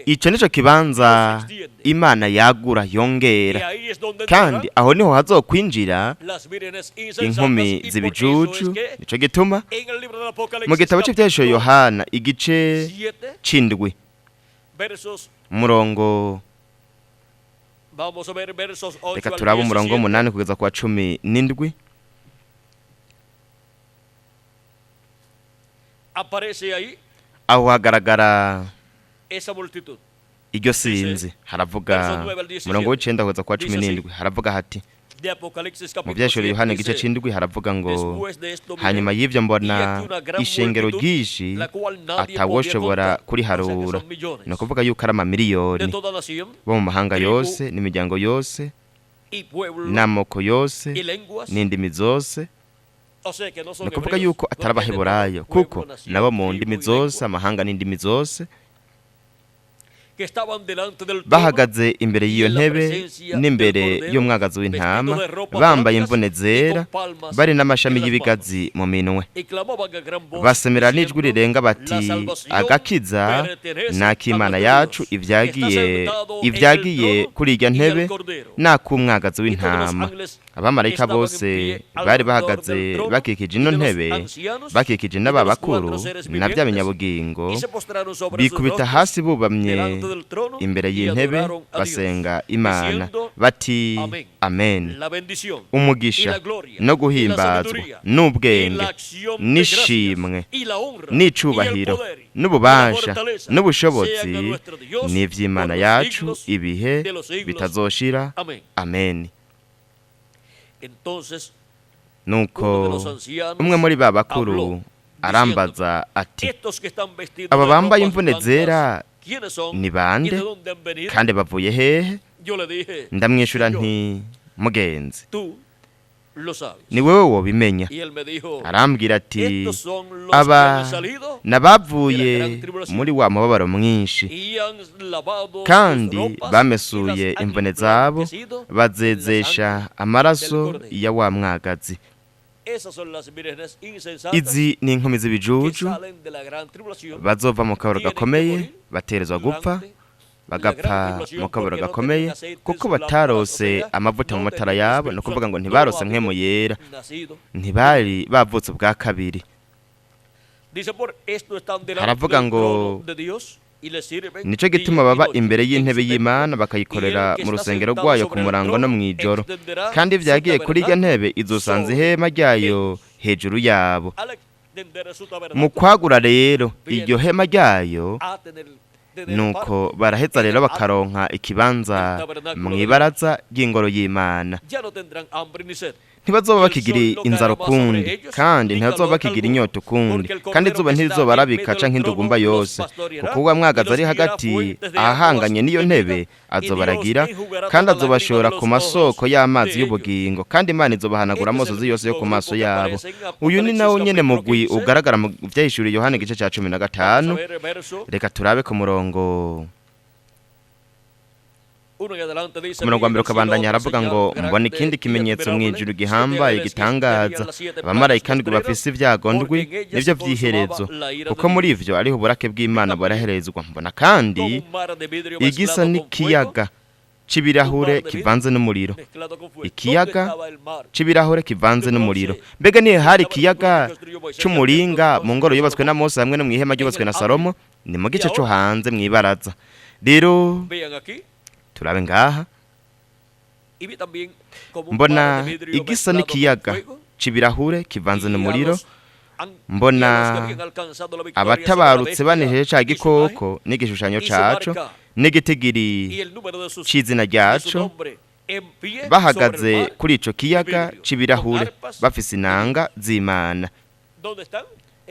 ico nico kibanza Imana yagura yongera kandi aho niho hazokwinjira inkumi z'ibijuju nico gituma mu gitabo cy'ivyahishuro Yohana igice c'indwi umurongo reka turabe umurongo w'umunani kugeza kwa 17 aho hagaragara iryo sinzi haravuga umurongo w'icenda kugeza kwa 17 haravuga hati mu vyahishuro Yohana igice c'indwi haravuga ngo hanyuma y'ivyo mbona ishengero ryinshi atawoshobora kuriharura ni ukuvuga yuko ari amamiliyoni bo mu mahanga yose n'imiryango yose n'amoko yose n'indimi zose ni ukuvuga yuko atari abaheburayo kuko nabo mu ndimi zose amahanga n'indimi zose bahagaze imbere y'iyo ntebe n'imbere y'umwagazi w'intama bambaye imvune zera bari n'amashami y'ibigazi mu minwe basemera n'ijwi rirenga bati agakiza n'ak'Imana yacu ibyagiye kuri irya ntebe n'ak'umwagazi w'intama abamarayika bose bari bahagaze bakikije ino ntebe bakikije n'aba bakuru na bya binyabugingo bikubita hasi bubamye imbere y'intebe basenga Imana bati amen umugisha no guhimbazwa n'ubwenge n'ishimwe n'icubahiro n'ububasha n'ubushobozi n'ivy'Imana yacu ibihe bitazoshira amen. Nuko umwe muri ba bakuru arambaza ati aba bambaye imvune zera quiénes son ni y de bande dónde han venido. kandi bavuye hehe. Yo le dije, Ndamwishyura Señor, nti mugenzi tú lo sabes. ni wowe wobimenya. Y él me dijo, Arambwira ati estos son los que aba han salido nabavuye muri wa mubabaro mwinshi y han lavado kandi sus ropas bamesuye y las han imvune zabo emblanquecido bazezesha amaraso ya wa mwagazi. Esas son las vírgenes insensatas Izi ni inkumi que z'ibijuju salen de la gran tribulación, bazova mu kabaro tienen que gakomeye morir baterezwa gupfa durante bagapfa mu kabaro gakomeye kuko batarose amavuta mu matara yabo, ni ukuvuga ngo ntibarose mpwemu yera, ntibari bavutse ubwa kabiri. Haravuga ngo nico gituma baba imbere y'intebe y'Imana bakayikorera mu rusengero rwayo ku murango no mw'ijoro, kandi vyagiye kuri irya ntebe izosanza ihema ryayo hejuru yabo. Mu kwagura rero iryo hema ryayo nuko baraheza rero bakaronka ikibanza mw'ibaraza ry'ingoro y'Imana. Ntibazoba bakigira inzara ukundi, kandi ntibazoba bakigira inyota ukundi, kandi izuba ntirizoba rabika canke indugumba yose, kuko uwa mwagazi ari hagati ahahanganye n'iyo ntebe azobaragira, kandi azobashora ku masoko y'amazi y'ubugingo, kandi Imana izobahanagura amosozi yose yo ku maso yabo. Uyu ni nawo nyene mugwi ugaragara mu vyahishuriye Yohana igice ca 15. Reka turabe ku murongo wa mbere ukabandanya. Haravuga ngo mbona ikindi kimenyetso mw'ijuru gihambaye gitangaza, abamarayika ndwi bafise ibyago ndwi nivyo vy'iherezo, kuko muri ivyo ariho uburake bw'Imana buraherezwa. Mbona kandi igisa n'ikiyaga c'ibirahure kivanze n'umuriro. Ikiyaga c'ibirahure kivanze n'umuriro. Mbega nihe hari ikiyaga c'umuringa mu ngoro yubatswe na Mose hamwe no mw'ihema ryubatswe na Salomo? Ni mu gice co hanze mw'ibaraza. Rero turabe ngaha, mbona igisa n'ikiyaga c'ibirahure kivanze n'umuriro. Mbona abatabarutse banejeje ca gikoko n'igishushanyo caco n'igitigiri c'izina ryaco bahagaze kuri ico kiyaga c'ibirahure bafise inanga z'Imana.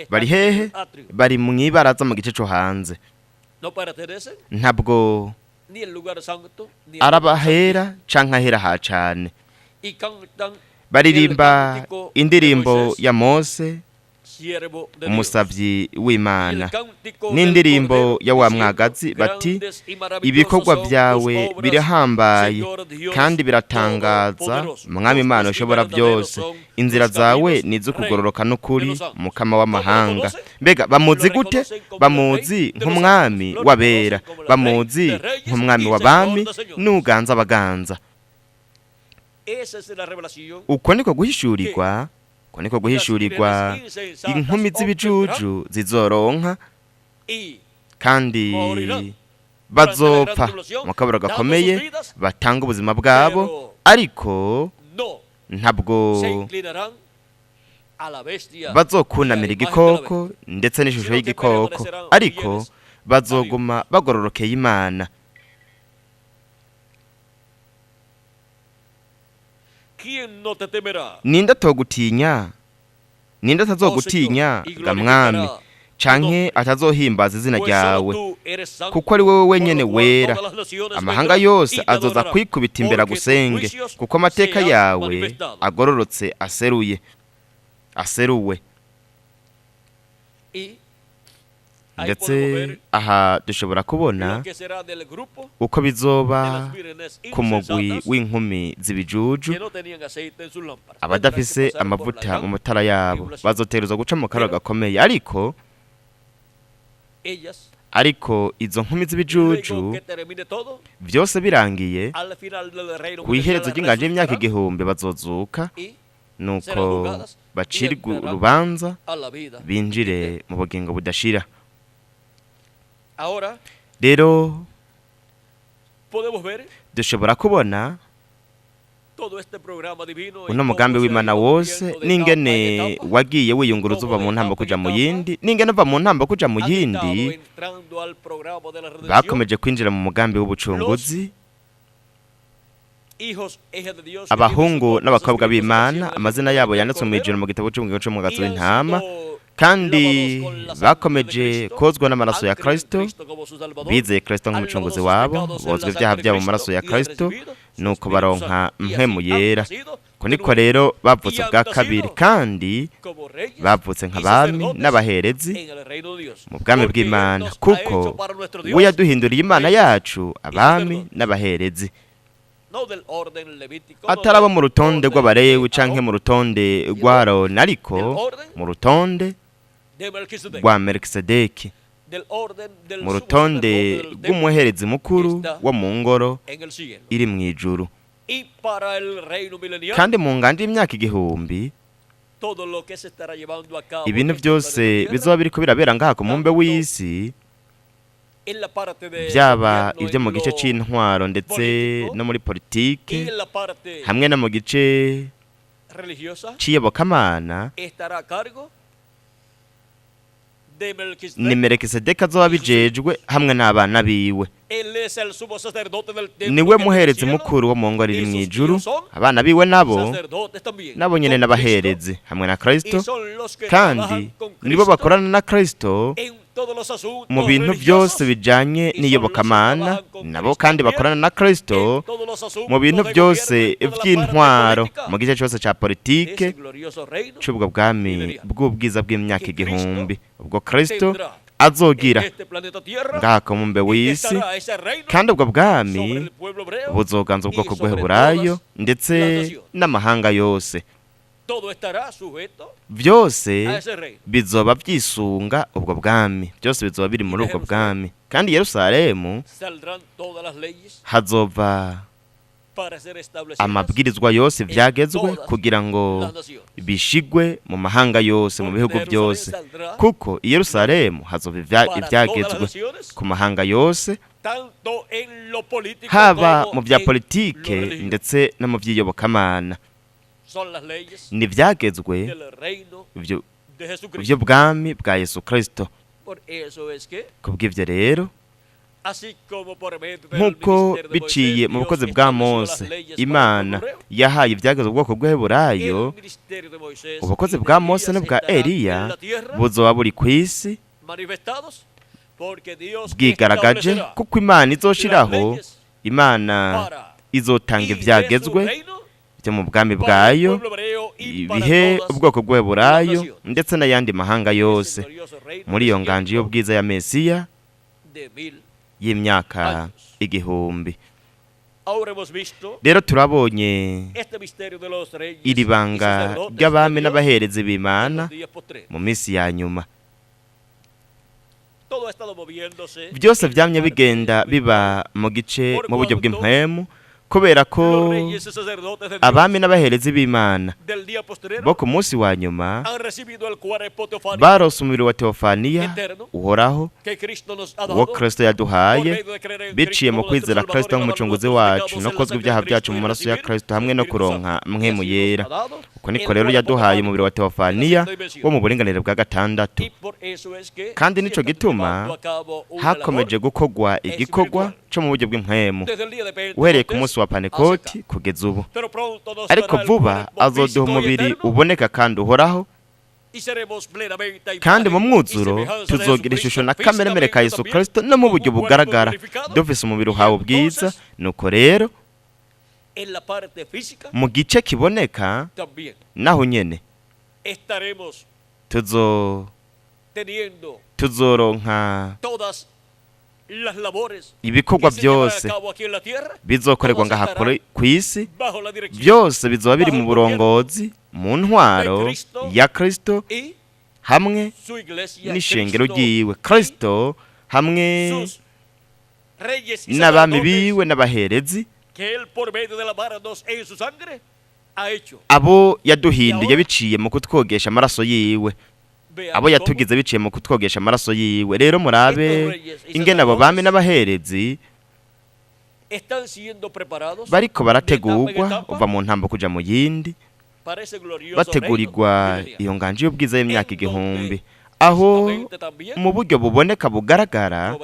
Bari hehe? Bari mw'ibaraza mu gice co hanze. Ntabwo arabahera canke ahera ha cane. Baririmba indirimbo ya Mose umusavyi w'Imana n'indirimbo ya wa mwagazi, bati ibikorwa vyawe birahambaye kandi biratangaza, Mwami Imana ushobora byose. Inzira zawe nizo kugororoka n'ukuri, Mukama w'amahanga. Mbega bamuzi gute? Bamuzi nk'umwami w'abera, bamuzi nk'umwami w'abami n'uganza abaganza. Uko niko guhishurirwa, inkumi z'ibijuju zizoronka kandi bazopfa mu kabaro gakomeye, batanga ubuzima bwabo, ariko ntabwo bazokunamira igikoko ndetse n'ishusho y'igikoko, ariko bazoguma bagororokeye Imana. Ninde atogutinya? Ninde atazogutinya ga Mwami, canke atazohimbaza izina ryawe? Kuko ari wowe wenyene wera. Amahanga yose azoza kwikubita imbere agusenge, kuko amateka yawe agororotse aseruwe. Ndetse aha dushobora kubona uko bizoba ku mugwi w'inkumi z'ibijuju. Abadafise amavuta mu matara yabo bazoterezwa guca mu kararo gakomeye, ariko izo nkumi z'ibijuju vyose birangiye ku iherezo ry'inganje y'imyaka 1000 bazozuka, nuko bacirwe urubanza binjire mu bugingo budashira. Rero dushobora kubona uno mugambi w'Imana wose n'ingene wagiye wiyunguruza uva mu ntambo kuja mu yindi, n'ingene uva mu ntambo kuja mu yindi bakomeje kwinjira mu mugambi w'ubucunguzi. Abahungu n'abakobwa b'Imana amazina yabo yanditswe mu ijuru mu gitabo c'ubugingo c'umwagazi w'intama, kandi bakomeje kozwa n'amaraso ya Kristo, bizeye Kristo nk'umucunguzi wabo, bozwa ibyaha byabo mu maraso ya Kristo, nuko baronka mpwemu yera. Ko niko rero bavutse ubwa kabiri, kandi bavutse nk'abami n'abaherezi mu bwami bw'Imana, kuko we yaduhinduriye Imana yacu abami n'abaherezi, atari abo mu rutonde rw'abarewi canke mu rutonde rwa Aroni, ariko mu rutonde rwa Melikisedeki, mu rutonde rw'umuherezi mukuru wo mu ngoro iri mu ijuru. Kandi mu nganda y'imyaka 1000 ibintu byose bizoba biriko birabera ngaha ku mumbe w'isi, byaba ibyo mu gice c'intwaro ndetse no muri politike, hamwe no mu gice c'iyobokamana, ni Melikisedeki azoba bijejwe hamwe n'abana biwe. Niwe muherezi mukuru wo mu ngoro iri mu ijuru, abana biwe nabo nyene n'abaherezi hamwe na Kristo, kandi nibo bakorana na Kristo mu bintu byose bijanye n'iyobokamana, nabo kandi bakorana na Kristo mu bintu byose vy'intwaro, mu gice cyose ca politike c'ubwo bwami bw'ubwiza bw'imyaka 1000 ubwo Kristo azogira ngaha ku mumbe w'isi. Kandi ubwo bwami buzoganza ubwoko bw'Eheburayo ndetse n'amahanga yose, byose bizoba byisunga ubwo bwami, byose bizoba biri muri ubwo bwami. Kandi Yerusalemu hazova amabwirizwa yose byagezwe kugira ngo bishigwe mu mahanga yose, mu bihugu byose, kuko i Yerusalemu hazova ibyagezwe ku mahanga yose, haba mu bya politike ndetse no mu by'iyobokamana. Ni byagezwe by'ubwami bwa Yesu Kristo. Kubw'ivyo rero, nk'uko biciye mu bukozi bwa Mose Imana yahaye ibyagezwe ubwoko bw'Eheburayo, ubukozi bwa Mose n'ubwa Eliya buzoba buri ku isi bwigaragaje, kuko Imana izoshiraho, Imana izotanga ibyagezwe byo mu bwami bwayo, ibihe ubwoko bw'Eheburayo ndetse n'ayandi mahanga yose, muri iyo nganje y'ubwiza ya Mesiya y'imyaka 1000. Rero turabonye iri banga ry'abami n'abaherezi b'Imana mu minsi ya nyuma. Byose byamye bigenda biba mu gice mu buryo bw'impwemu, kubera ko abami n'abaherezi b'Imana bo ku munsi wa nyuma barose umubiri wa Teofaniya uhoraho, uwo Kristo yaduhaye, biciye mu kwizera Kristo nk'umucunguzi wacu no kozwa ibyaha byacu mu maraso ya Kristo, hamwe no kuronka mpwemu yera. Uko niko rero yaduhaye umubiri wa Teofaniya wo mu buringanire bwa 6. Kandi nico gituma hakomeje gukogwa igikorwa cyo mu buryo bw'impwemu uhereye ku munsi wa Pantekoti kugeza ubu. Ariko vuba azoduha umubiri uboneka kandi uhoraho, kandi mu mwuzuro tuzogira ishusho na kameremere ka Yesu Kristo no mu buryo bugaragara, dufise umubiri uhawe ubwiza. Nuko rero mu gice kiboneka naho nyene tuzoronka ibikorwa byose bizokorerwa ngaha ku isi, byose bizoba biri mu burongozi, mu ntwaro ya Kristo hamwe n'ishengero ryiwe, Kristo hamwe n'abami biwe n'abaherezi, abo yaduhinduye biciye mu kutwogesha amaraso yiwe, abo yatugize biciye mu kutwogesha amaraso yiwe. Rero murabe ingene abo bami n'abaherezi bariko barategurwa uva mu ntambo kuja mu yindi, bategurirwa iyo nganje y'ubwiza y'imyaka 1000, aho mu buryo buboneka bugaragara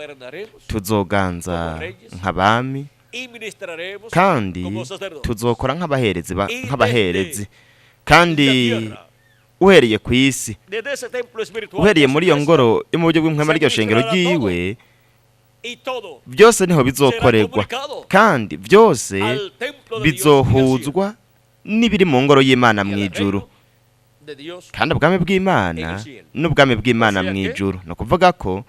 tuzoganza nk'abami, kandi tuzokora nk'abaherezi kandi uhereye ku isi, desde ese templo espiritual, uhereye de su muri iyo iglesia, ngoro yo mu buryo bw'inkwema ry'iryo shengero ryiwe, y todo byose niho será bizokorerwa comunicado kandi byose al templo de Dios en el cielo, bizohuzwa n'ibiri mu ngoro y'Imana y mu al ijuru. reino de Dios. Kandi ubwami bw'Imana n'ubwami bw'Imana mu ijuru, ni ukuvuga ko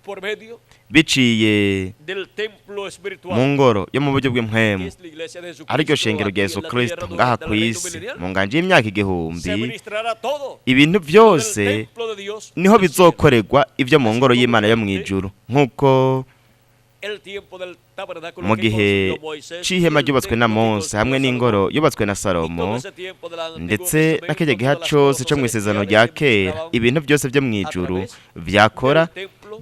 Por medio biciye del templo espiritual, mu ngoro yo mu buryo que bw'inkwemu, es la iglesia de Jesucristo, ariryo shengero aquí rya en Yesu la Kristo tierra ngaha durante ku el reino isi milenial, mu nganje y'imyaka se igihumbi, ministrará todo ibintu del byose templo de Dios niho en el cielo. bizokorerwa ibyo mu ngoro y'Imana yo mu ijuru, nk'uko El tiempo del tabernáculo mu que gihe construyó Moisés, c'ihema el ryubatswe na templo que Mose hamwe construyó n'ingoro Salomón, yubatswe na y todo Salomo, ese tiempo del Antiguo ndetse Testamento, n'akijya giha todas las cose cosas co mu isezerano celestiales rya se kera, ministraban ibintu byose byo mu ijuru vyakora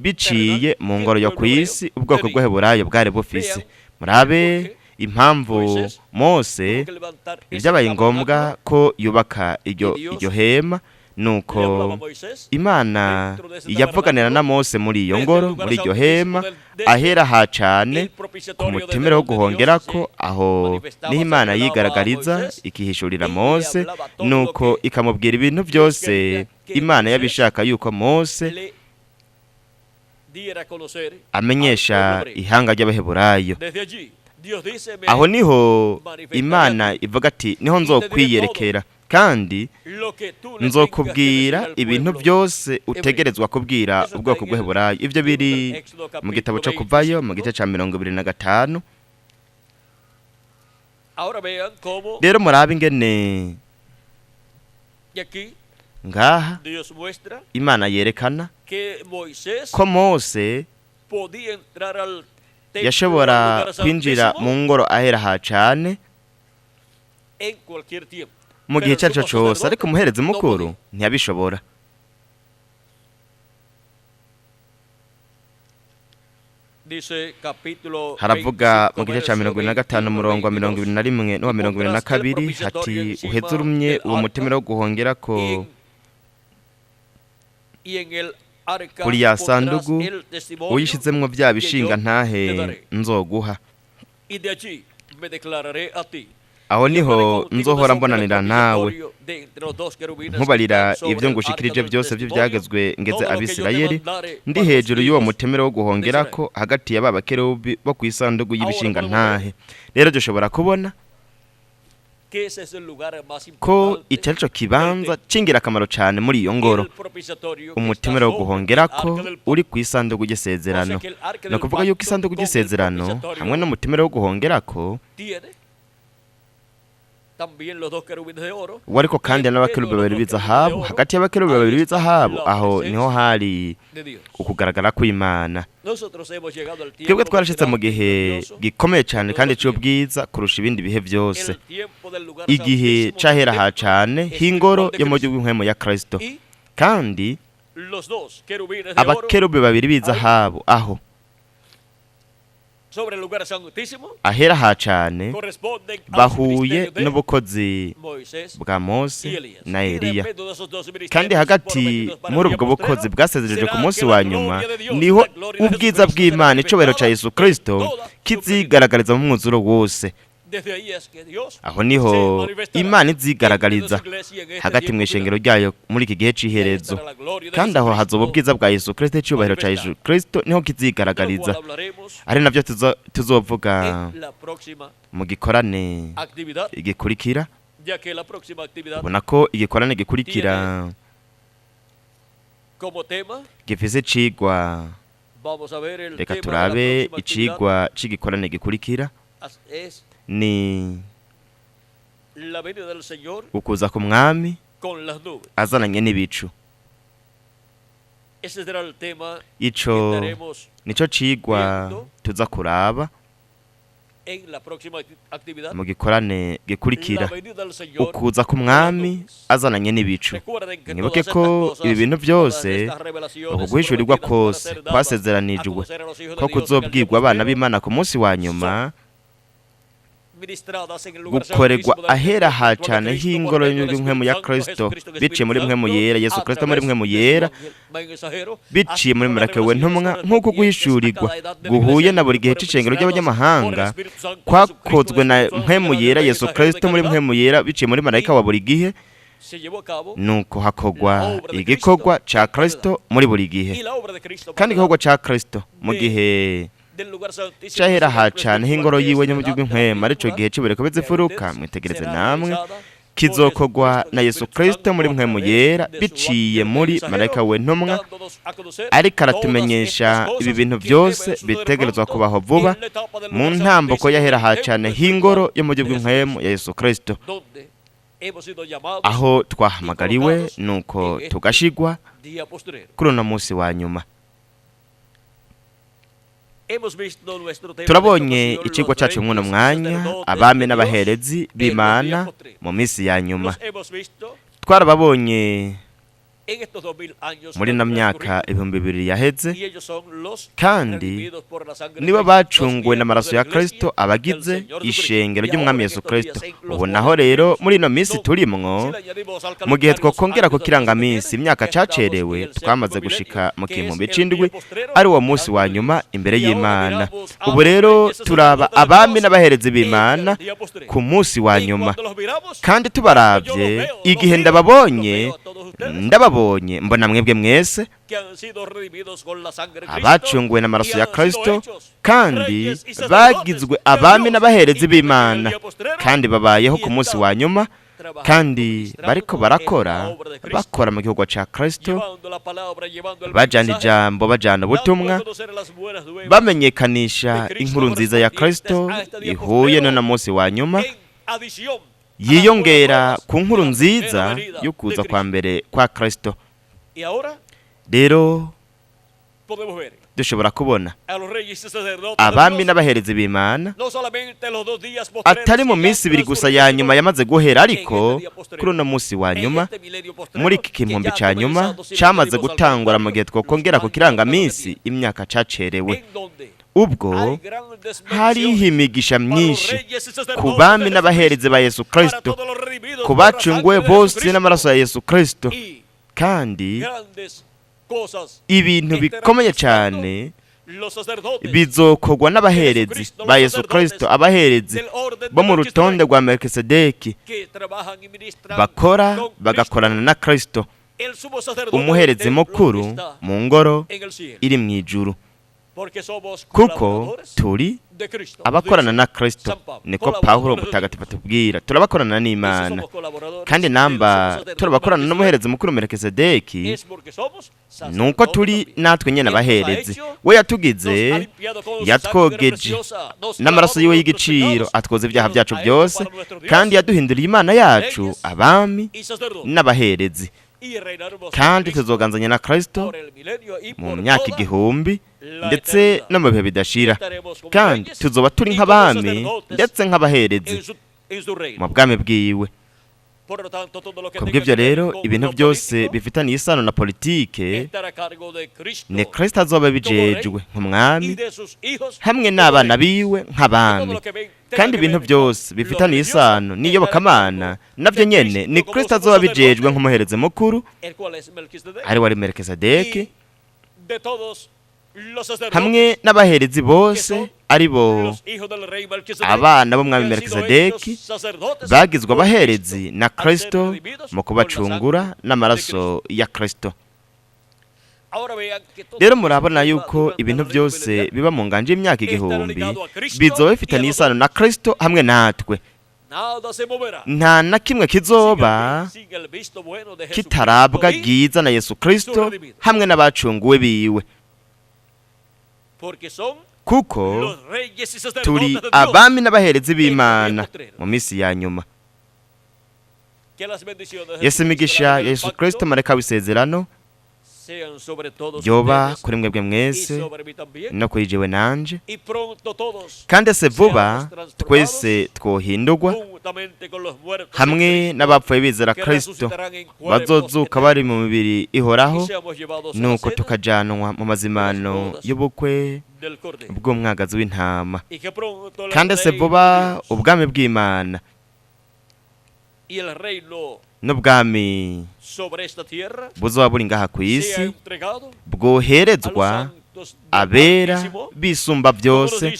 biciye mu ngoro yo ku isi ubwoko bw'Eheburayo bwari bufise. Murabe impamvu Mose tuvo que levantar ese ibyabaye ngombwa tabernáculo, ko yubaka iryo hema, nuko le hablaba a Moisés Imana dentro de ese yavuganira na Mose muri iyo ngoro, muri iryo hema, ahera ha cane el ku propiciatorio desde mutemere wo donde guhongerako, Dios aho niho Imana yigaragariza ikihishurira Mose, nuko ikamubwira ibintu byose Imana yabishaka yuko Mose le diera a conocer amenyesha al pueblo hebreo. ihanga ry'Abaheburayo. Desde allí, Dios dice, me Aho niho Imana ivuga ati niho nzokwiyerekera, kandi lo que tú le nzokubwira tengas que decir al ibintu pueblo byose utegerezwa kubwira ubwoko bw'Eheburayo. Ibyo biri mu gitabo cyo Kuvayo mu gice ca 25. Ahora vean cómo Rero murabe ingene y aquí ngaha Dios muestra Imana yerekana que Moisés ko Mose podía entrar al templo, yashobora al lugar kwinjira santísimo, mu ngoro ahera ha cane en cualquier tiempo. mu gihe icyo ari cyo Pero el sumo cyose, ariko umuherezi sacerdote mukuru no podía. ntiyabishobora. Dice capítulo Haravuga 25, mu gice ca 25 umurongo wa 21 n'uwa 22 hati uheze urumye uwo mutemere wo guhongerako y en el arca kuri ya pondrás sandugu el testimonio uyishizemwo bya que bishinga yo ntahe te daré. nzoguha. Y de allí me declararé a ti. Aho Yo niho hablaré contigo nzohora sobre el mbonanira nawe, propiciatorio de entre los dos querubines que nkubarira están sobre ibyo el ngushikirije arca del byose testimonio, by'ibyagezwe ngeze todo lo que yo te Abisirayeli, mandare ndi para los hejuru y'uwo hijos mutemere wo guhongerako hagati ya ba bakerubi bo ku isanduku y'ibishinga ntahe. Rero dushobora kubona que ese es el lugar más ko importante icyo ari cyo kibanza c'ingirakamaro cane muri iyo del ngoro, propiciatorio que umutemere wo está sobre el guhongerako arca del uri ku isanduku ry'isezerano. O sea que el arca Ni del ukuvuga yuko pacto isanduku con el ry'isezerano propiciatorio hamwe n'umutemere wo guhongerako tiene también los dos querubines de oro. wariko kandi n'abakerubi babiri b'izahabu. Hagati y'abakerubi babiri b'izahabu aho niho hari De Dios. ukugaragara kw'Imana. Nosotros hemos llegado al tiempo Twebwe twarashitse mu más gihe grandioso, gikomeye cyane kandi Todo cy'ubwiza kurusha ibindi bihe byose, el tiempo del lugar igihe santísimo c'ahera del ha templo cane espiritual h'ingoro de yo mu Cristo. bw'inkwemo ya Kristo, Y kandi los dos querubines de oro abakerubi babiri b'izahabu aho sobre el lugar santísimo ahera ha cane corresponden al bahuye ministerio de n'ubukozi Moisés bwa y Mose Elías. na Y Eliya, dentro de esos dos ministerios kandi hagati prometidos para el muri día ubwo postrero, bukozi bwasezereje ku será munsi que wa la nyuma gloria de Dios, niho la gloria de ubwiza Jesucristo bw'Imana será icubahiro ca manifestada Yesu Kristo en toda su kizigaragariza mu mwuzuro wose. Desde ahí es que Dios Aho niho se manifestará Imana dentro de izigaragariza su iglesia en este hagati tiempo mu ishengero final. ryayo muri iki gihe Y ahí c'iherezo, estará la gloria de kandi aho Jesucristo, hazoba ubwiza bwa Yesu Kristo, icyubahiro ca Yesu Kristo niho de lo kizigaragariza. cual hablaremos Ari navyo tuzovuga en la próxima mu gikorane actividad, igikurikira. ya que la próxima actividad Ubona ko igikorane gikurikira como tema gifise icigwa, vamos a ver el reka tema turabe de la próxima icigwa c'igikorane gikurikira actividad es ni la venida del Señor ukuza ku mwami con las nubes. azananye n'ibicu. Ese será el tema Ico que estaremos nico cigwa tuza kuraba en la próxima actividad. mu gikorane La gikurikira, venida del Señor ukuza ku mwami azananye n'ibicu. Recuerden que Mwibuke todas ko estas cosas, ibi bintu todas byose estas revelaciones uku guhishurirwa prometidas para kose ser dadas kwasezeranijwe a conocer a los hijos de ko Dios en el kuzobwirwa abana tiempo b'Imana ku munsi wa nyuma, ministradas en el lugar gukorerwa santísimo del ahera templo ha espiritual cane de Cristo, h'ingoro por medio del y'impwemu ya Espíritu Santo, Kristo, Jesucristo en biciye muri Espíritu mpwemu Santo, yera, Yesu a Kristo muri través mpwemu de su yera, mensajero, biciye muri haciendo maraka las we revelaciones ntumwa, nk'uko correspondientes a guhishurirwa cada edad de la guhuye iglesia na buri gihe fueron c'icengero ministradas ry'abanyamahanga por el Espíritu Santo, kwakozwe Jesucristo, na Espíritu Santo, mpwemu por medio yera del Yesu mensajero de Kristo muri calidad. mpwemu yera biciye muri marayika wa buri gihe, nuko hakogwa igikorwa ca Kristo muri buri gihe. Kandi igikorwa ca Kristo mu gihe cahera hacane h'ingoro yiwe yo mu gihugu nk'Impwemu, arico gihe c'ibureko bizifuruka, mwitegereze namwe, kizokogwa na Yesu Kristo muri Mpwemu yera biciye muri marayika we ntumwa, ariko aratumenyesha ibi bintu byose bitegerezwa kubaho vuba mu ntambuko yahera hacane h'ingoro yo mu gihugu nk'Impwemu ya Yesu Kristo, aho twahamagariwe nuko tugashigwa kuri uno munsi wa nyuma. Turabonye ikigwa cyacu mw'uno mwanya, abami n'abaherezi b'Imana mu minsi ya nyuma. Twarababonye muri na myaka 2000 yaheze, kandi nibo bacunguwe n'amaraso ya Kristo, abagize ishengero ry'umwami Yesu Kristo. Ubu naho rero muri ino minsi turimwo, mu gihe twokongera ku kirangaminsi imyaka cacerewe, twamaze gushika mu gihumbi c'indwi, ari wo munsi wa nyuma imbere y'Imana. Ubu rero turaba abami n'abaherezi b'Imana ku munsi wa nyuma, kandi tubaravye igihe ndababonye mbona mwebwe mwese abacunguwe n'amaraso ya Kristo, kandi bagizwe abami n'abaherezi b'Imana, kandi babayeho ku munsi wa nyuma, kandi bariko bakora mu gihugu ca Kristo, bajana ijambo, bajana ubutumwa, bamenyekanisha inkuru nziza ya Kristo ihuye n'uno munsi wa nyuma, yiyongera ku nkuru nziza yo kuza kwa mbere kwa Kristo. Rero dushobora kubona abami n'abaherezi b'Imana atari mu minsi ibiri gusa ya nyuma yamaze guhera, ariko kuri uno munsi wa nyuma, muri iki gihumbi ca nyuma camaze gutangura, mu gihe twokongera ku kirangaminsi imyaka cacerewe. Ubwo hariho imigisha myinshi ku bami n'abaherezi ba Yesu Kristo, ku bacunguwe bose n'amaraso ya Yesu Kristo, kandi ibintu bikomeye cyane bizokogwa n'abaherezi ba Yesu Kristo, abaherezi bo mu rutonde rwa Melkisedeki, bagakorana na Kristo, umuherezi mukuru mu ngoro iri mu ijuru, kuko turi abakorana na Kristo. Niko Pawulo mutagatifu atubwira, turabakorana n'Imana, kandi namba turabakorana n'umuherezi mukuru Melkisedeki, nuko turi natwe nyene abaherezi. We yatugize, yatwogeje n'amaraso yiwe y'igiciro, atwoza ibyaha byacu byose, kandi yaduhinduriye Imana yacu abami n'abaherezi, kandi tuzoganzanya na Kristo mu myaka igihumbi ndetse no mu bihe bidashira, kandi tuzoba turi nk'abami ndetse nk'abaherezi mu bwami bwiwe. Kubw'ibyo rero ibintu byose bifitaniye isano na politike, ni Kristo azoba bijejwe nk'umwami hamwe n'abana biwe nk'abami, kandi ibintu byose bifitaniye isano n'iyobokamana navyo nyene ni Kristo azoba bijejwe nk'umuherezi mukuru, ari wari Melkisedeki, hamwe n'abaherezi bose ari bo abana b'umwami Melkisedeki, bagizwe abaherezi na Kristo mu kubacungura n'amaraso ya Kristo. Rero murabona yuko ibintu byose biba mu nganje y'imyaka igihumbi bizoba bifitaniye isano na Kristo hamwe natwe. Nta na kimwe kizoba kitarabwa giza na Yesu Kristo hamwe n'abacunguwe biwe, kuko turi abami n'abaherezi b'Imana mu minsi ya nyuma. Yesu imigisha Yesu Kristo mareka w'isezerano yoba kuri mwebwe mwese no kuri jewe nanje, kandi se vuba twese twohindurwa hamwe n'abapfuye bizera Kristo, bazozuka bari mu mibiri ihoraho, nuko tukajanwa mu mazimano y'ubukwe bw'umwagazi w'intama. Kandi se vuba ubwami bw'Imana n'ubwami buzoba buri ngaha ku isi bwoherezwa abera bisumba byose,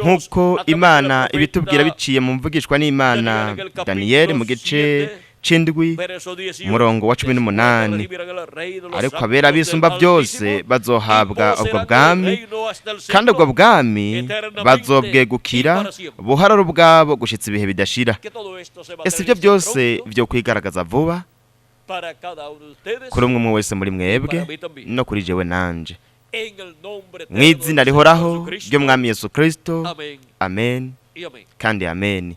nk'uko Imana ibitubwira biciye mu mvugishwa n'Imana Daniyeli mu gice c'indwi umurongo wa 18, ariko abera bisumba byose bazohabwa ubwo bwami, kandi ubwo bwami bazobwegukira buhararo bwabo gushitsa ibihe bidashira. Ese ibyo byose byo kwigaragaza vuba kuri umwe wese muri mwebwe no kuri jewe nanje, mu izina rihoraho ry'umwami Yesu Kristo, amen kandi amen.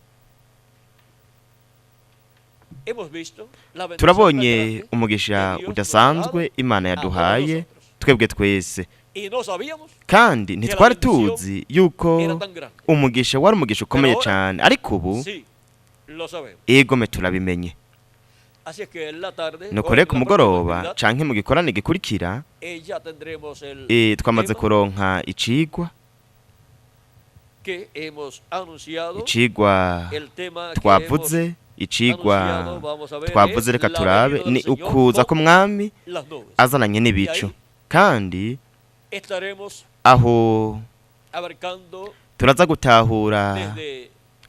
Turabonye umugisha udasanzwe Imana yaduhaye twebwe twese, kandi ntitwari tuzi yuko umugisha wari umugisha ukomeye cyane, ariko ubu egome turabimenye. Nuko rero ku mugoroba canke mu gikorane gikurikira twamaze kuronka icigwa twavuze, twavuze reka turabe, ni ukuza k'umwami azananye n'ibicu, kandi aho turaza gutahura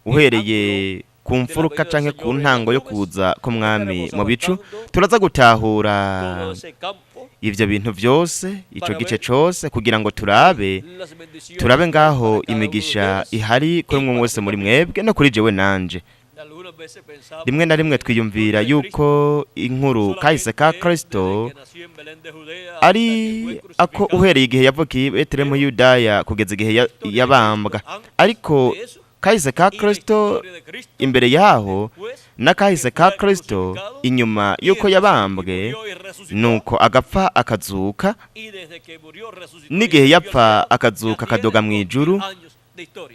uhereye ku mfuruka canke ku ntango yo kuza k'umwami mu bicu, turaza gutahura ivyo bintu vyose, ico gice cose, kugira ngo turabe ngaho imigisha ihari kuri umwe wese muri mwebwe no kuri jewe nanje. Rimwe na rimwe twiyumvira yuko inkuru kahise ka Kristo ari ako uhereye igihe yavukiye i Betelehemu Yudaya kugeza igihe yabambwa, ariko kahise ka Kristo imbere yaho na kahise ka Kristo inyuma yuko yabambwe, nuko agapfa akazuka, n'igihe yapfa akazuka akadoga mu ijuru,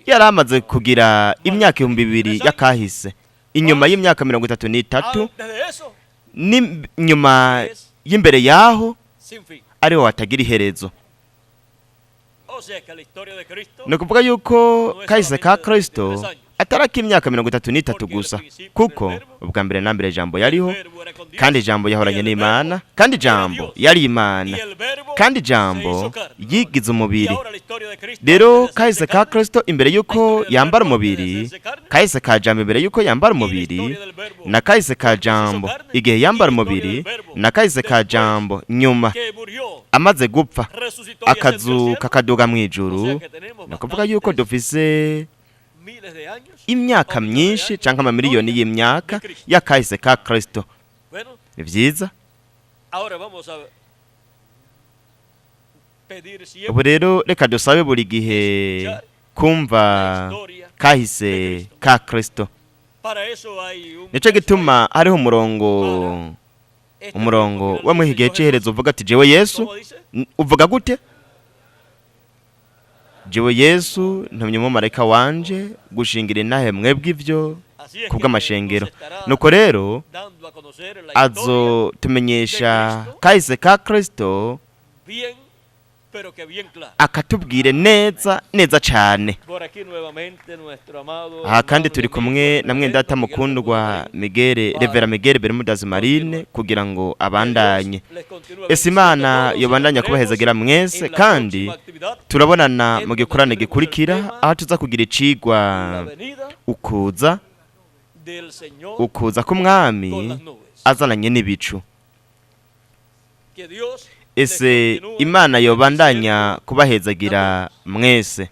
yari amaze kugira imyaka 2000 yakahise. Inyuma y'imyaka 33 n'inyuma y'imbere yaho ariho watagira iherezo. Ni ukuvuga yuko kahise ka Kristo ataraka imyaka 33 gusa, kuko ubwa mbere na mbere jambo yariho, kandi jambo yahoranye n'Imana, kandi jambo yari Imana, kandi jambo yigize umubiri. Rero kahise ka Kristo imbere yuko yambara umubiri, kahise ka jambo imbere yuko yambara umubiri, na kahise ka jambo igihe yambara umubiri, na kahise ka jambo nyuma amaze gupfa akazuka akaduga mu ijuru. Ni ukuvuga yuko dufise imyaka myinshi canke amamiliyoni y'imyaka yakahise ka Kristo. Ni vyiza. Ubu rero reka dusabe buri gihe kumva kahise ka Kristo. Nico gituma hariho umurongo wa mu gihe c'iherezo uvuga ati jewe Yesu. Uvuga gute? Jewe Yesu ntumye umumarayika wanje gushingira intahe mwebwe ivyo kubw'amashengero. Nuko rero azotumenyesha kahise ka Kristo, akatubwire neza cyane. Aha kandi turi kumwe na mwendata mukundwa Revera Miguel Bermudas Marine kugira ngo abandanye. Ese Imana yobandanya kubahezagira mwese, kandi turabonana mu gikorane gikurikira aho tuza kugira icigwa ukuza k'umwami azananye n'ibicu. Ese Imana yobandanya kubahezagira mwese.